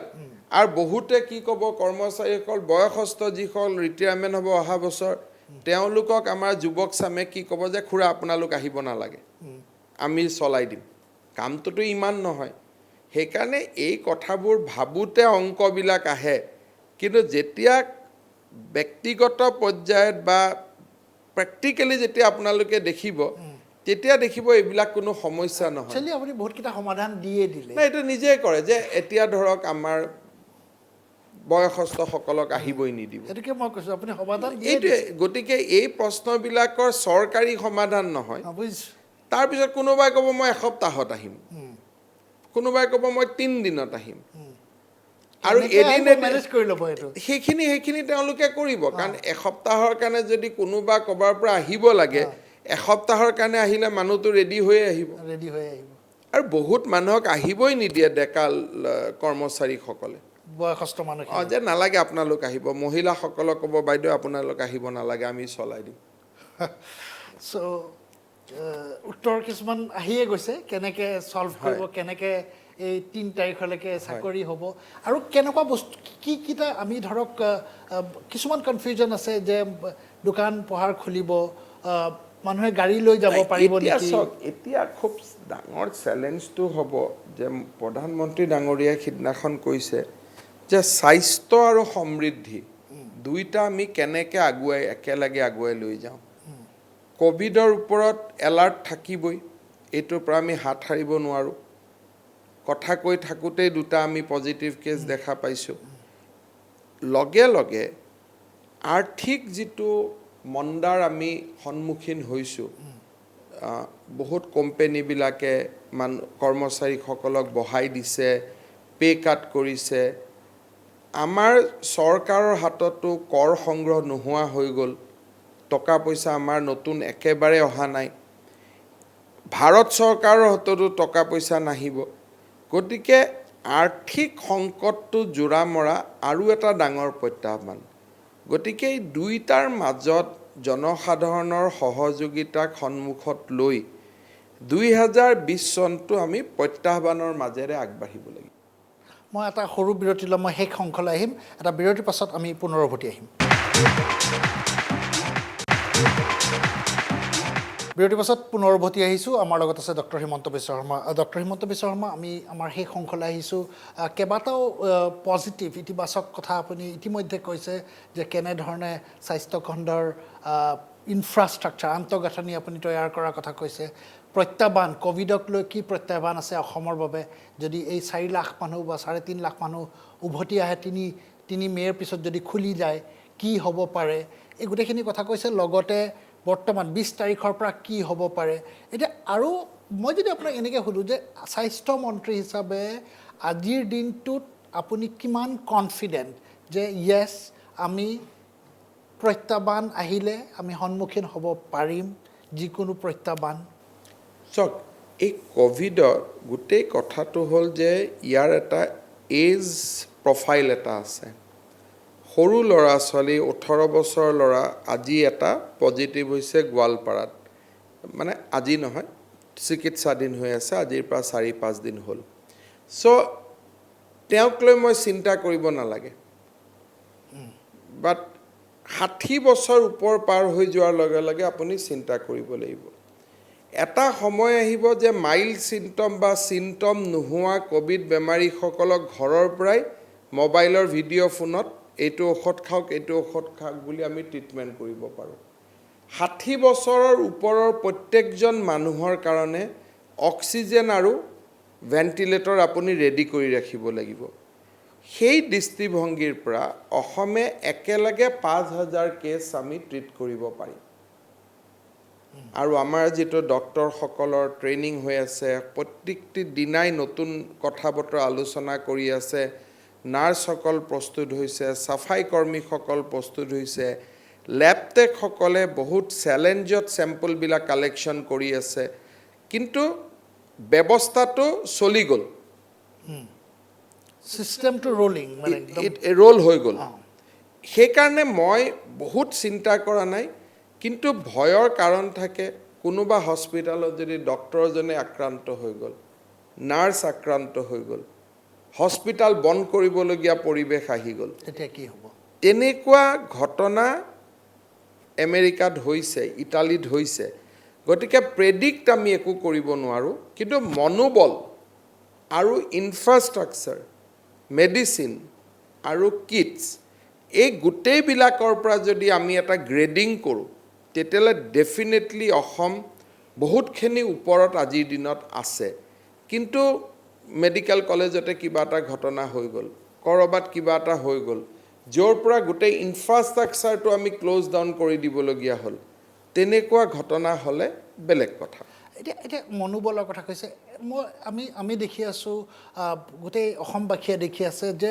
আৰু বহুতে কি ক'ব কৰ্মচাৰীসকল বয়সস্থ যিসকল ৰিটায়াৰমেণ্ট হ'ব অহা বছৰ তেওঁলোকক আমাৰ যুৱক চামে কি ক'ব যে খুৰা আপোনালোক আহিব নালাগে আমি চলাই দিম কামটোতো ইমান নহয় সেইকাৰণে এই কথাবোৰ ভাবোঁতে অংকবিলাক আহে কিন্তু যেতিয়া ব্যক্তিগত পৰ্যায়ত বা প্ৰেক্টিকেলি যেতিয়া আপোনালোকে দেখিব তেতিয়া দেখিব এইবিলাক কোনো সমস্যা নহয় আপুনি বহুতকেইটা সমাধান দিয়ে দিলে এইটো নিজে কৰে যে এতিয়া ধৰক আমাৰ বয়সস্থসকলক আহিবই নিদিব এইটোকে মই কৈছোঁ আপুনি সমাধান এইটোৱে গতিকে এই প্ৰশ্নবিলাকৰ চৰকাৰী সমাধান নহয় তাৰপিছত কোনোবাই ক'ব মই এসপ্তাহত আহিম কোনোবাই ক'ব মই 3 দিনত আহিম আৰু এদিন মেনেজ কৰি ল'ব এইটো সেইখিনি তেওঁলোকে কৰিব কাৰণ এসপ্তাহৰ কাৰণে যদি কোনোবা ক'ৰবাৰ পৰা আহিব লাগে এসপ্তাহৰ কাৰণে আহিলে মানুহটো ৰেডি হৈ আহিব আৰু বহুত মানুহক আহিবই নিদিয়ে ডেকা কৰ্মচাৰীসকলে বয়সস্থ মানুহ যে নালাগে আপোনালোক আহিব মহিলাসকলক ক'ব বাইদেউ আপোনালোক আহিব নালাগে আমি চলাই দিম চ' উত্তৰ কিছুমান আহিয়ে গৈছে কেনেকৈ ছল্ভ কৰিব কেনেকৈ এই 3 তাৰিখলৈকে চাকৰি হ'ব আৰু কেনেকুৱা বস্তু কিটা আমি ধৰক কিছুমান কনফিউজন আছে যে দোকান পোহাৰ খুলিব মানুহে গাড়ী লৈ যাব পাৰিব নেকি এতিয়া খুব ডাঙৰ চেলেঞ্জটো হ'ব যে প্ৰধানমন্ত্ৰী ডাঙৰীয়াই সিদিনাখন কৈছে যে স্বাস্থ্য আৰু সমৃদ্ধি দুইটা আমি কেনেকৈ একেলগে আগুৱাই লৈ যাওঁ কোভিডৰ ওপৰত এলাৰ্ট থাকিবই এইটোৰ পৰা আমি হাত সাৰিব নোৱাৰোঁ কথা কৈ থাকোঁতেই দুটা আমি পজিটিভ কেছ দেখা পাইছোঁ লগে লগে আৰ্থিক যিটো মন্দাৰ আমি সন্মুখীন হৈছোঁ বহুত কোম্পেনীবিলাকে কৰ্মচাৰীসকলক বঢ়াই দিছে পে' কাট কৰিছে আমাৰ চৰকাৰৰ হাততো কৰ সংগ্ৰহ নোহোৱা হৈ গ'ল টকা পইচা আমাৰ নতুন একেবাৰে অহা নাই ভাৰত চৰকাৰৰ হাততো টকা পইচা নাহিব গতিকে আৰ্থিক সংকটটো জোৰা মৰা আৰু এটা ডাঙৰ প্ৰত্যাহ্বান গতিকে এই দুইটাৰ মাজত জনসাধাৰণৰ সহযোগিতাক সন্মুখত লৈ 2020 চনটো আমি প্ৰত্যাহ্বানৰ মাজেৰে আগবাঢ়িব লাগিব মই এটা সৰু বিৰতি ল'ম মই শেষ অংশলৈ আহিম এটা বিৰতিৰ পাছত আমি পুনৰ উভতি আহিম বিৰতিৰ পাছত পুনৰ উভতি আহিছোঁ আমাৰ লগত আছে ডক্টৰ হিমন্ত বিশ্ব শৰ্মা ডক্টৰ হিমন্ত বিশ্ব শৰ্মা আমি আমাৰ শেষ অংশলৈ আহিছোঁ কেইবাটাও পজিটিভ ইতিবাচক কথা আপুনি ইতিমধ্যে কৈছে যে কেনেধৰণে স্বাস্থ্যখণ্ডৰ ইনফ্ৰাষ্ট্ৰাকচাৰ আন্তঃগাঁথনি আপুনি তৈয়াৰ কৰাৰ কথা কৈছে প্ৰত্যাহ্বান কোভিডক লৈ কি প্ৰত্যাহ্বান আছে অসমৰ বাবে যদি এই 4 লাখ মানুহ বা 3.5 লাখ মানুহ উভতি আহে তিনি মে'ৰ পিছত যদি খুলি যায় কি হ'ব পাৰে এই গোটেইখিনি কথা কৈছে লগতে বৰ্তমান 20 তাৰিখৰ পৰা কি হ'ব পাৰে এতিয়া আৰু মই যদি আপোনাক এনেকৈ সুধোঁ যে স্বাস্থ্য মন্ত্ৰী হিচাপে আজিৰ দিনটোত আপুনি কিমান কনফিডেণ্ট যে য়েছ আমি প্ৰত্যাহ্বান আহিলে আমি সন্মুখীন হ'ব পাৰিম যিকোনো প্ৰত্যাহ্বান চাওক এই কোভিডৰ গোটেই কথাটো হ'ল যে ইয়াৰ এটা এজ প্ৰফাইল এটা আছে সৰু ল'ৰা ছোৱালী 18 বছৰৰ ল'ৰা আজি এটা পজিটিভ হৈছে গোৱালপাৰাত মানে আজি নহয় চিকিৎসাধীন হৈ আছে আজিৰ পৰা 4-5 দিন হ'ল চ' তেওঁক লৈ মই চিন্তা কৰিব নালাগে বাট 60 বছৰ ওপৰ পাৰ হৈ যোৱাৰ লগে লগে আপুনি চিন্তা কৰিব লাগিব এটা সময় আহিব যে মাইল্ড চিমটম বা চিমটম নোহোৱা কোভিড বেমাৰীসকলক ঘৰৰ পৰাই মোবাইলৰ ভিডিঅ' ফোনত এইটো ঔষধ খাওক বুলি আমি ট্ৰিটমেণ্ট কৰিব পাৰোঁ 60 বছৰৰ ওপৰৰ প্ৰত্যেকজন মানুহৰ কাৰণে অক্সিজেন আৰু ভেণ্টিলেটৰ আপুনি ৰেডি কৰি ৰাখিব লাগিব সেই দৃষ্টিভংগীৰ পৰা অসমে একেলগে 5000 কেছ আমি ট্ৰিট কৰিব পাৰিম আৰু আমাৰ যিটো ডক্টৰসকলৰ ট্ৰেইনিং হৈ আছে প্ৰত্যেকটি দিনাই নতুন কথা বতৰা আলোচনা কৰি আছে নাৰ্ছসকল প্ৰস্তুত হৈছে সাফাই কৰ্মীসকল প্ৰস্তুত হৈছে লেবটেকসকলে বহুত চেলেঞ্জত চেম্পলবিলাক কালেকশ্যন কৰি আছে কিন্তু ব্যৱস্থাটো চলি গ'ল চিষ্টেমটো ৰোলিং মানে ৰোল হৈ গ'ল সেইকাৰণে মই বহুত চিন্তা কৰা নাই কিন্তু ভয়ৰ কাৰণ থাকে কোনোবা হস্পিটালত যদি ডক্টৰজনে আক্ৰান্ত হৈ গ'ল নাৰ্ছ আক্ৰান্ত হৈ গ'ল হস্পিটাল বন্ধ কৰিবলগীয়া পৰিৱেশ আহি গ'ল তেতিয়া কি হ'ব তেনেকুৱা ঘটনা আমেৰিকাত হৈছে ইটালীত হৈছে গতিকে প্ৰেডিক্ট আমি একো কৰিব নোৱাৰোঁ কিন্তু মনোবল আৰু ইনফ্ৰাষ্ট্ৰাকচাৰ মেডিচিন আৰু কিটছ এই গোটেইবিলাকৰ পৰা যদি আমি এটা গ্ৰেডিং কৰোঁ তেতিয়াহ'লে ডেফিনেটলি অসম বহুতখিনি ওপৰত আজিৰ দিনত আছে কিন্তু মেডিকেল কলেজতে কিবা এটা ঘটনা হৈ গ'ল ক'ৰবাত কিবা এটা হৈ গ'ল য'ৰ পৰা গোটেই ইনফ্ৰাষ্ট্ৰাকচাৰটো আমি ক্ল'জ ডাউন কৰি দিবলগীয়া হ'ল তেনেকুৱা ঘটনা হ'লে বেলেগ কথা এতিয়া মনোবলৰ কথা কৈছে আমি দেখি আছোঁ গোটেই অসমবাসীয়ে দেখি আছে যে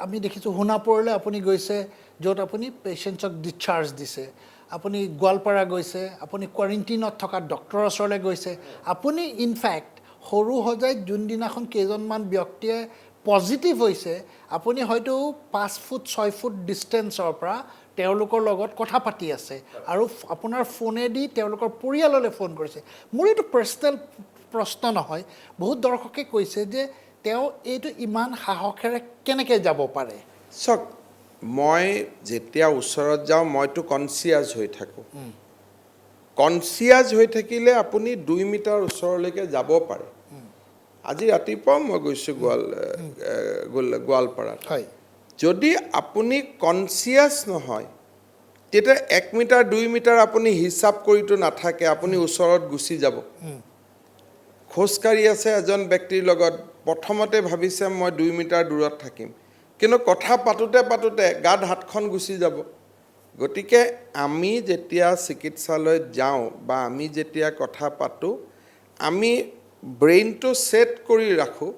আমি দেখিছোঁ সোণাপুৰলৈ আপুনি গৈছে য'ত আপুনি পেচেণ্টছক ডিছচাৰ্জ দিছে আপুনি গোৱালপাৰা গৈছে আপুনি কোৱাৰেণ্টিনত থকা ডক্টৰৰ ওচৰলৈ গৈছে আপুনি ইনফেক্ট সৰু সজাইত যোনদিনাখন কেইজনমান ব্যক্তিয়ে পজিটিভ হৈছে আপুনি হয়তো 5 ফুট 6 ফুট ডিষ্টেঞ্চৰ পৰা তেওঁলোকৰ লগত কথা পাতি আছে আৰু আপোনাৰ ফোনেদি তেওঁলোকৰ পৰিয়াললৈ ফোন কৰিছে মোৰ এইটো পাৰ্চনেল প্ৰশ্ন নহয় বহুত দৰ্শকে কৈছে যে তেওঁ এইটো ইমান সাহসেৰে কেনেকৈ যাব পাৰে চাওক মই যেতিয়া ওচৰত যাওঁ মইতো কনচিয়াছ হৈ থাকোঁ কনচিয়াছ হৈ থাকিলে আপুনি 2 মিটাৰ ওচৰলৈকে যাব পাৰে আজি ৰাতিপুৱা মই গৈছোঁ গোৱালপাৰাত হয় যদি আপুনি কনচিয়াছ নহয় তেতিয়া 1 মিটাৰ 2 মিটাৰ আপুনি হিচাপ কৰিতো নাথাকে আপুনি ওচৰত গুচি যাব খোজকাঢ়ি আছে এজন ব্যক্তিৰ লগত প্ৰথমতে ভাবিছে মই 2 মিটাৰ দূৰত থাকিম কিন্তু কথা পাতোতে পাতোতে গাত হাতখন গুচি যাব গতিকে আমি যেতিয়া চিকিৎসালয়ত যাওঁ বা আমি যেতিয়া কথা পাতোঁ আমি ব্ৰেইনটো ছেট কৰি ৰাখোঁ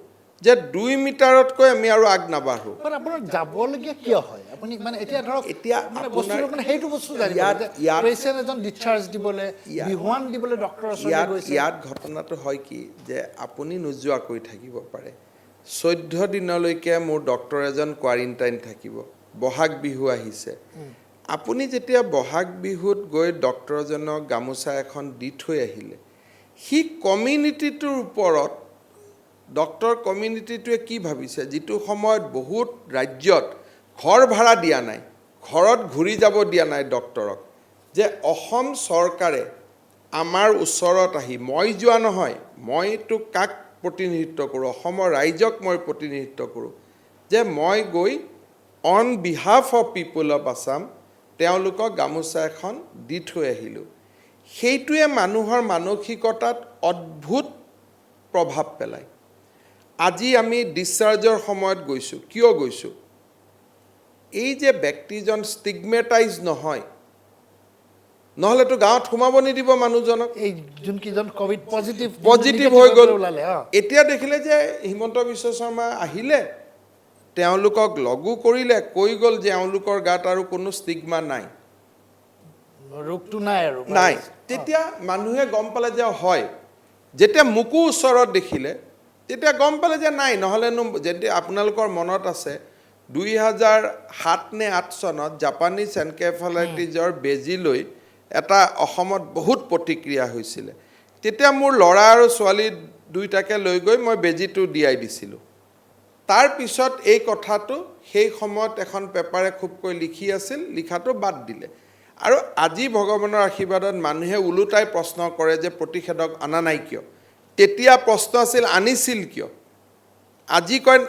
যে 2 মিটাৰতকৈ আমি আৰু আগ নাবাঢ়োঁ আপোনাৰ যাবলগীয়া কিয় হয় আপুনি মানে এতিয়া ধৰক এতিয়া মানে বস্তুটো মানে সেইটো বস্তু জানিব পেচেণ্ট এজন ডিছচাৰ্জ দিবলৈ বিহুৱান দিবলৈ ডক্টৰৰ ওচৰলৈ গৈছে ইয়াত ঘটনাটো হয় কি যে আপুনি নোযোৱাকৈ থাকিব পাৰে 14 দিনলৈকে মোৰ ডক্টৰ এজন কোৱাৰেণ্টাইন থাকিব বহাগ বিহু আহিছে আপুনি যেতিয়া বহাগ বিহুত গৈ ডক্টৰজনক গামোচা এখন দি থৈ আহিলে সি কমিউনিটিটোৰ ওপৰত ডক্টৰ কমিউনিটিটোৱে কি ভাবিছে যিটো সময়ত বহুত ৰাজ্যত ঘৰ ভাড়া দিয়া নাই ঘৰত ঘূৰি যাব দিয়া নাই ডক্টৰক যে অসম চৰকাৰে আমাৰ ওচৰত আহি মই যোৱা নহয় মইতো কাক প্ৰতিনিধিত্ব কৰোঁ অসমৰ ৰাইজক মই প্ৰতিনিধিত্ব কৰোঁ যে মই গৈ on behalf of people of Assam তেওঁলোকক গামোচা এখন দি থৈ আহিলোঁ সেইটোৱে মানুহৰ মানসিকতাত অদ্ভুত প্ৰভাৱ পেলায় আজি আমি ডিছচাৰ্জৰ সময়ত গৈছোঁ কিয় গৈছোঁ এই যে ব্যক্তিজন ষ্টিগমেটাইজ নহয় নহ'লেতো গাঁৱত সোমাব নিদিব মানুহজনক এই যোনকেইজন কোভিড পজিটিভ হৈ গ'ল এতিয়া দেখিলে যে হিমন্ত বিশ্ব শৰ্মা আহিলে তেওঁলোকক লগো কৰিলে কৈ গ'ল যে এওঁলোকৰ গাত আৰু কোনো ষ্টিগমা নাই ৰোগটো নাই আৰু নাই তেতিয়া মানুহে গম পালে যে হয় যেতিয়া মোকো ওচৰত দেখিলে তেতিয়া গম পালে যে নাই নহ'লেনো যেতিয়া আপোনালোকৰ মনত আছে 2007 নে 8 চনত জাপানীজ এনকেফেলাইটিছৰ বেজী লৈ এটা অসমত বহুত প্ৰতিক্ৰিয়া হৈছিলে তেতিয়া মোৰ ল'ৰা আৰু ছোৱালী দুইটাকে লৈ গৈ মই বেজীটো দিয়াই দিছিলোঁ তাৰ পিছত এই কথাটো সেই সময়ত এখন পেপাৰে খুবকৈ লিখি আছিল লিখাটো বাদ দিলে আৰু আজি ভগৱানৰ আশীৰ্বাদত মানুহে ওলোটাই প্ৰশ্ন কৰে যে প্ৰতিষেধক আনা নাই কিয় তেতিয়া প্ৰশ্ন আছিল আনিছিল কিয় আজি কয়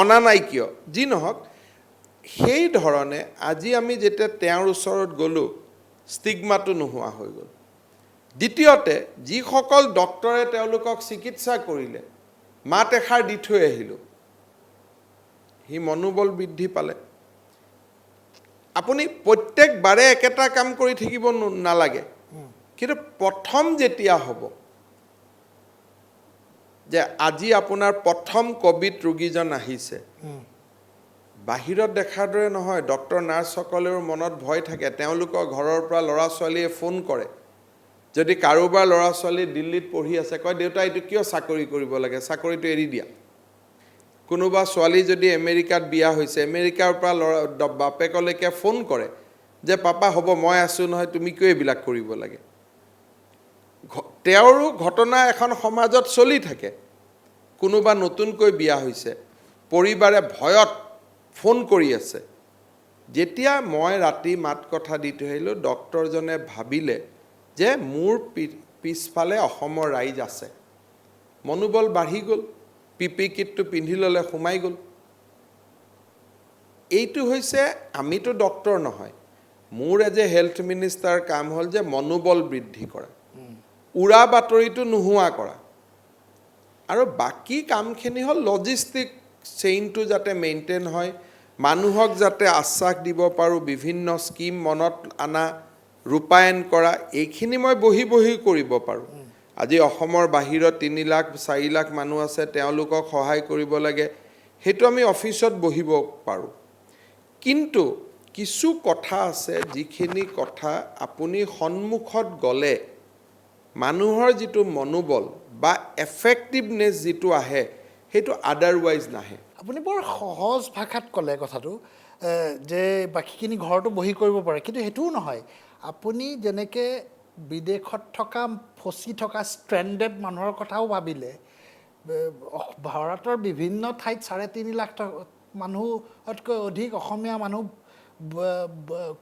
অনা নাই কিয় যি নহওক সেই ধৰণে আজি আমি যেতিয়া তেওঁৰ ওচৰত গ'লোঁ ষ্টিগমাটো নোহোৱা হৈ গ'ল দ্বিতীয়তে যিসকল ডক্টৰে তেওঁলোকক চিকিৎসা কৰিলে মাত এষাৰ দি থৈ আহিলোঁ সি মনোবল বৃদ্ধি পালে আপুনি প্ৰত্যেকবাৰে একেটা কাম কৰি থাকিব নালাগে কিন্তু প্ৰথম যেতিয়া হ'ব যে আজি আপোনাৰ প্ৰথম কোভিড ৰোগীজন আহিছে বাহিৰত দেখাৰ দৰে নহয় ডক্টৰ নাৰ্ছসকলেও মনত ভয় থাকে তেওঁলোকৰ ঘৰৰ পৰা ল'ৰা ছোৱালীয়ে ফোন কৰে যদি কাৰোবাৰ ল'ৰা ছোৱালী দিল্লীত পঢ়ি আছে কয় দেউতা এইটো কিয় চাকৰি কৰিব লাগে চাকৰিটো এৰি দিয়া কোনোবা ছোৱালী যদি আমেৰিকাত বিয়া হৈছে আমেৰিকাৰ পৰা ল'ৰা বাপেকলৈকে ফোন কৰে যে পাপা হ'ব মই আছোঁ নহয় তুমি কিয় এইবিলাক কৰিব লাগে তেওঁৰো ঘটনা এখন সমাজত চলি থাকে কোনোবা নতুনকৈ বিয়া হৈছে পৰিবাৰে ভয়ত ফোন কৰি আছে যেতিয়া মই ৰাতি মাত কথা দি থৈ আহিলোঁ ডক্টৰজনে ভাবিলে যে মোৰ পিছফালে অসমৰ ৰাইজ আছে মনোবল বাঢ়ি গ'ল পিপি কিটটো পিন্ধি ল'লে সোমাই গ'ল এইটো হৈছে আমিতো ডক্টৰ নহয় মোৰ এজ এ হেল্থ মিনিষ্টাৰ কাম হ'ল যে মনোবল বৃদ্ধি কৰা উৰা বাতৰিটো নোহোৱা কৰা আৰু বাকী কামখিনি হ'ল লজিষ্টিক চেইনটো যাতে মেইনটেইন হয় মানুহক যাতে আশ্বাস দিব পাৰোঁ বিভিন্ন স্কিম মনত আনা ৰূপায়ণ কৰা এইখিনি মই বহি বহি কৰিব পাৰোঁ আজি অসমৰ বাহিৰত 3 লাখ 4 লাখ মানুহ আছে তেওঁলোকক সহায় কৰিব লাগে হেতু আমি অফিসত বহিব পাৰো কিন্তু কিছু কথা আছে যিখিনি কথা আপুনি সন্মুখত গলে মানুহৰ যিটো মনোবল বা এফেক্টিভনেস যিটো আহে হেতু আদাৰৱাইজ নাহে আপুনি বৰ সহজ ভাষাত ক'লে কথাটো যে বাকিখিনি ঘৰটো বহি কৰিব পাৰে কিন্তু হেতুও নহয় আপুনি যেনেকৈ বিদেশত থকা ফচি থকা ষ্ট্ৰেণ্ডেড মানুহৰ কথাও ভাবিলে ভাৰতৰ বিভিন্ন ঠাইত 3.5 লাখ মানুহতকৈ অধিক অসমীয়া মানুহ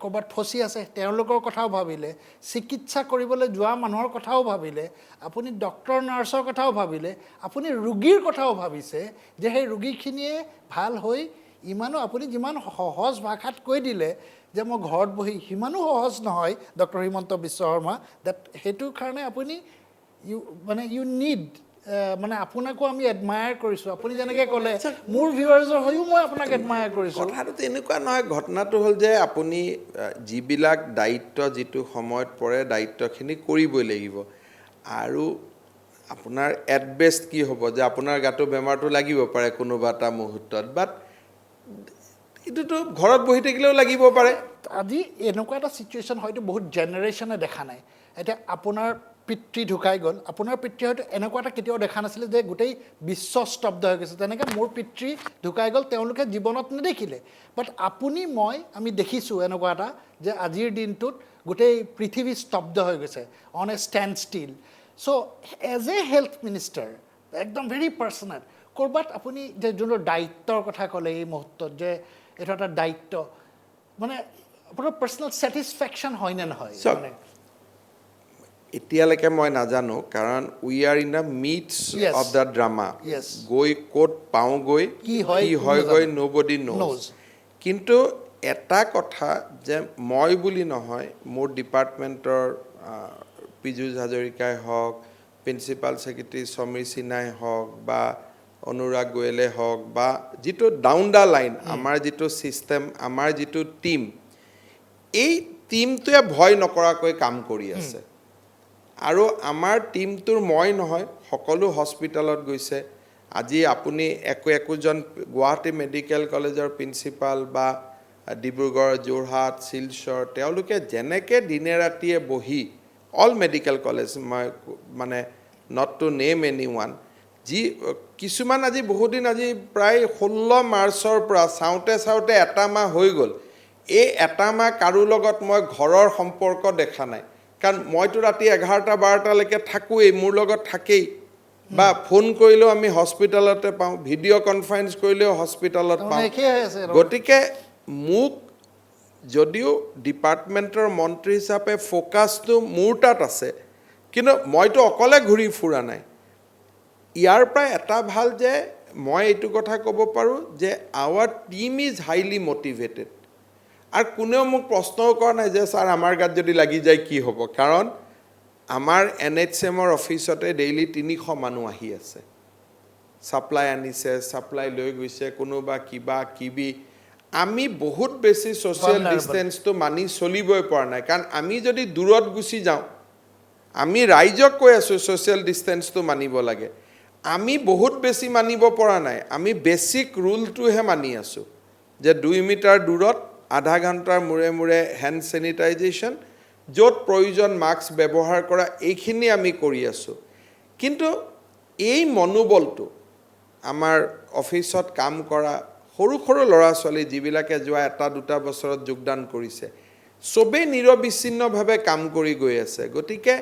ক'ৰবাত ফচি আছে তেওঁলোকৰ কথাও ভাবিলে চিকিৎসা কৰিবলৈ যোৱা মানুহৰ কথাও ভাবিলে আপুনি ডক্টৰ নাৰ্ছৰ কথাও ভাবিলে আপুনি ৰোগীৰ কথাও ভাবিছে যে সেই ৰোগীখিনিয়ে ভাল হৈ ইমানো আপুনি যিমান সহজ ভাষাত কৈ দিলে যে মই ঘৰত বহি সিমানো সহজ নহয় ডক্টৰ হিমন্ত বিশ্ব শৰ্মা দ্যাট সেইটো কাৰণে আপুনি ইউ নিড মানে আপোনাকো আমি এডমায়াৰ কৰিছোঁ আপুনি যেনেকৈ ক'লে মোৰ ভিউৱাৰ্ছৰ হৈও মই আপোনাক এডমায়াৰ কৰিছোঁ কথাটো তেনেকুৱা নহয় ঘটনাটো হ'ল যে আপুনি যিবিলাক দায়িত্ব যিটো সময়ত পৰে দায়িত্বখিনি কৰিবই লাগিব আৰু আপোনাৰ এট বেষ্ট কি হ'ব যে আপোনাৰ গাটো বেমাৰটো লাগিব পাৰে কোনোবা এটা মুহূৰ্তত বাট এইটোতো ঘৰত বহি থাকিলেও লাগিব পাৰে আজি এনেকুৱা এটা চিটুৱেশ্যন হয়তো বহুত জেনেৰেশ্যনে দেখা নাই এতিয়া আপোনাৰ পিতৃ ঢুকাই গ'ল আপোনাৰ পিতৃ হয়তো এনেকুৱা এটা কেতিয়াও দেখা নাছিলে যে গোটেই বিশ্ব স্তব্ধ হৈ গৈছে তেনেকৈ মোৰ পিতৃ ঢুকাই গ'ল তেওঁলোকে জীৱনত নেদেখিলে বাট আপুনি আমি দেখিছোঁ এনেকুৱা এটা যে আজিৰ দিনটোত গোটেই পৃথিৱী স্তব্ধ হৈ গৈছে on a standstill so' as a health minister একদম ভেৰি পাৰ্চনেল ক'ৰবাত আপুনি যে যোনটো দায়িত্বৰ কথা ক'লে এই মুহূৰ্তত যে এইটো এটা দায়িত্ব মানে আপোনাৰ পাৰ্চনেল ছেটিছফেকশ্যন হয় নে নহয় মানে এতিয়ালৈকে মই নাজানো কাৰণ we are in the midst of the drama গৈ ক'ত পাওঁগৈ কি হয়গৈ নবডি ন'জ কিন্তু এটা কথা যে মই বুলি নহয় মোৰ ডিপাৰ্টমেণ্টৰ পীযুষ হাজৰিকাই হওক প্ৰিন্সিপাল ছেক্ৰেটাৰী সমীৰ সিনহাই হওক বা অনুৰাগ গোয়েলে হওক বা যিটো ডাউন দ্য লাইন আমাৰ যিটো ছিষ্টেম আমাৰ যিটো টীম এই টীমটোৱে ভয় নকৰাকৈ কাম কৰি আছে আৰু আমাৰ টীমটোৰ মই নহয় সকলো হস্পিটেলত গৈছে আজি আপুনি একোজন গুৱাহাটী মেডিকেল কলেজৰ প্ৰিন্সিপাল বা ডিব্ৰুগড় যোৰহাট শিলচৰ তেওঁলোকে যেনেকৈ দিনে ৰাতিয়ে বহি অল মেডিকেল কলেজ মই মানে not to name any one যি কিছুমান আজি বহুদিন আজি প্ৰায় 16 মাৰ্চৰ পৰা চাওঁতে এটা মাহ হৈ গ'ল এই এটা মাহ কাৰো লগত মই ঘৰৰ সম্পৰ্ক দেখা নাই কাৰণ মইতো ৰাতি 11-12লৈকে থাকোঁৱেই মোৰ লগত থাকেই বা ফোন কৰিলেও আমি হস্পিটেলতে পাওঁ ভিডিঅ' কনফাৰেন্স কৰিলেও হস্পিটেলত পাওঁ গতিকে মোক যদিও ডিপাৰ্টমেণ্টৰ মন্ত্ৰী হিচাপে ফ'কাছটো মোৰ তাত আছে কিন্তু মইতো অকলে ঘূৰি ফুৰা নাই ইয়াৰ পৰা এটা ভাল যে মই এইটো কথা ক'ব পাৰোঁ যে our team is highly motivated আৰু কোনেও মোক প্ৰশ্নও কৰা নাই যে ছাৰ আমাৰ গাত যদি লাগি যায় কি হ'ব কাৰণ আমাৰ NHMৰ অফিচতে ডেইলি 300 মানুহ আহি আছে ছাপ্লাই আনিছে ছাপ্লাই লৈ গৈছে কোনোবা কিবা কিবি আমি বহুত বেছি ছ'চিয়েল ডিষ্টেঞ্চটো মানি চলিবই পৰা নাই কাৰণ আমি যদি দূৰত গুচি যাওঁ আমি ৰাইজক কৈ আছোঁ ছ'চিয়েল ডিষ্টেঞ্চটো মানিব লাগে আমি বহুত বেছি মানিব পৰা নাই আমি বেছিক ৰুলটোহে মানি আছোঁ যে 2 মিটাৰ দূৰত আধা ঘণ্টাৰ মূৰে হেণ্ড ছেনিটাইজেশ্যন য'ত প্ৰয়োজন মাস্ক ব্যৱহাৰ কৰা এইখিনি আমি কৰি আছোঁ কিন্তু এই মনোবলটো আমাৰ অফিচত কাম কৰা সৰু ল'ৰা ছোৱালী যিবিলাকে যোৱা 1-2 বছৰত যোগদান কৰিছে চবেই নিৰবিচ্ছিন্নভাৱে কাম কৰি গৈ আছে গতিকে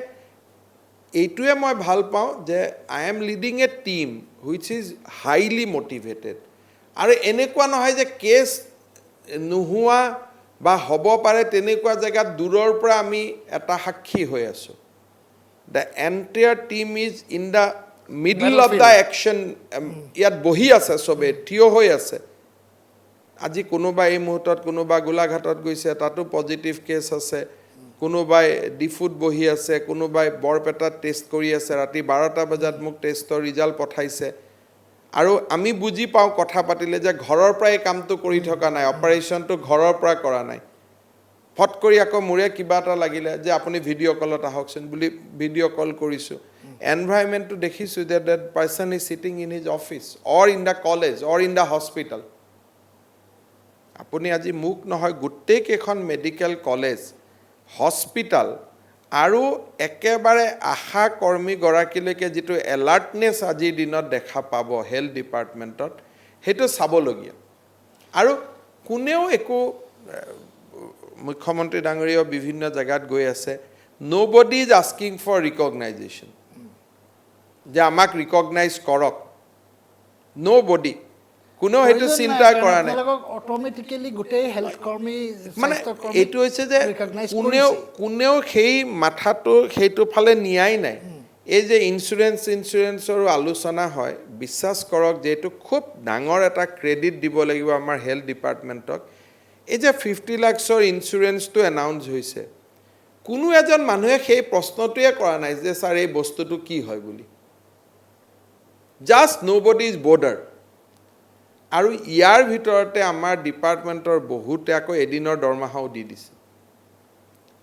এইটোৱে মই ভাল পাওঁ যে I am leading A team which is highly motivated আৰু এনেকুৱা নহয় যে কেছ নোহোৱা বা হ'ব পাৰে তেনেকুৱা জেগাত দূৰৰ পৰা আমি এটা সাক্ষী হৈ আছোঁ the entire team is in the middle of the action ইয়াত বহি আছে চবে থিয় হৈ আছে আজি কোনোবা এই মুহূৰ্তত কোনোবা গোলাঘাটত গৈছে তাতো পজিটিভ কেছ আছে কোনোবাই ডিফুত বহি আছে কোনোবাই বৰপেটাত টেষ্ট কৰি আছে ৰাতি 12টা বজাত মোক টেষ্টৰ ৰিজাল্ট পঠাইছে আৰু আমি বুজি পাওঁ কথা পাতিলে যে ঘৰৰ পৰাই কামটো কৰি থকা নাই অপাৰেশ্যনটো ঘৰৰ পৰা কৰা নাই ফট কৰি আকৌ মোৰে কিবা এটা লাগিলে যে আপুনি ভিডিঅ' কলত আহকচোন বুলি ভিডিঅ' কল কৰিছোঁ এনভাইৰনমেণ্টটো দেখিছোঁ যে that person is sitting in his office or in the college or in the hospital. আপুনি আজি মোক নহয় গোটেইকেইখন মেডিকেল কলেজ হস্পিটাল আৰু একেবাৰে আশা কৰ্মীগৰাকীলৈকে যিটো এলাৰ্টনেছ আজিৰ দিনত দেখা পাব হেল্থ ডিপাৰ্টমেণ্টত সেইটো চাবলগীয়া আৰু কোনেও একো মুখ্যমন্ত্ৰী ডাঙৰীয়াও বিভিন্ন জেগাত গৈ আছে nobody is asking for recognition যে আমাক ৰিকগনাইজ কৰক nobody কোনেও সেইটো চিন্তা কৰা নাই অটোমেটিক্যালি গোটেই হেলথ কৰ্মী মানে এইটো হৈছে যে কোনেও সেই মাথাটো সেইটো ফালে নিয়াই নাই এই যে ইঞ্চুৰেঞ্চৰো আলোচনা হয় বিশ্বাস কৰক যে এইটো খুব ডাঙৰ এটা ক্ৰেডিট দিব লাগিব আমাৰ হেল্থ ডিপাৰ্টমেণ্টক এই যে 50 লাখৰ ইঞ্চুৰেঞ্চটো এনাউন্স হৈছে কোনো এজন মানুহে সেই প্ৰশ্নটোৱে কৰা নাই যে স্যাৰ এই বস্তুটো কি হয় বুলি জাষ্ট nobody is bothered আৰু ইয়াৰ ভিতৰতে আমাৰ ডিপাৰ্টমেণ্টৰ বহুতে আকৌ এদিনৰ দৰমহাও দি দিছে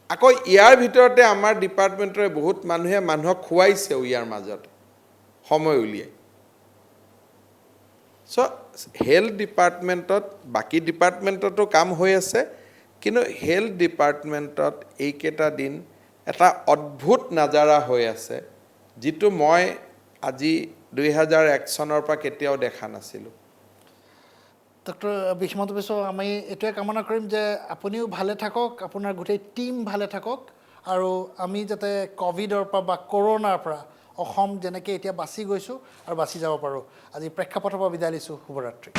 আকৌ ইয়াৰ ভিতৰতে আমাৰ ডিপাৰ্টমেণ্টৰে বহুত মানুহে মানুহক খুৱাইছে ইয়াৰ মাজত সময় উলিয়াই সো হেল্থ ডিপাৰ্টমেণ্টত বাকি ডিপাৰ্টমেণ্টতো কাম হৈ আছে কিন্তু হেল্থ ডিপাৰ্টমেণ্টত এইকেইটা দিন এটা অদ্ভুত নাজাৰা হৈ আছে যিটো মই আজি 2001 চনৰ পৰা কেতিয়াও দেখা নাছিলোঁ ডক্টৰ হিমন্ত বিশ্ব আমি এটোৱে কামনা কৰিম যে আপুনিও ভালে থাকক আপোনাৰ গোটেই টিম ভালে থাকক আৰু আমি যাতে কোভিডৰ পৰা বা কৰোনাৰ পৰা অসম যেনেকৈ এতিয়া বাছি গৈছোঁ আৰু বাছি যাব পাৰোঁ আজি প্ৰেক্ষাপটৰ পৰা বিদায় লৈছোঁ শুভৰাত্ৰি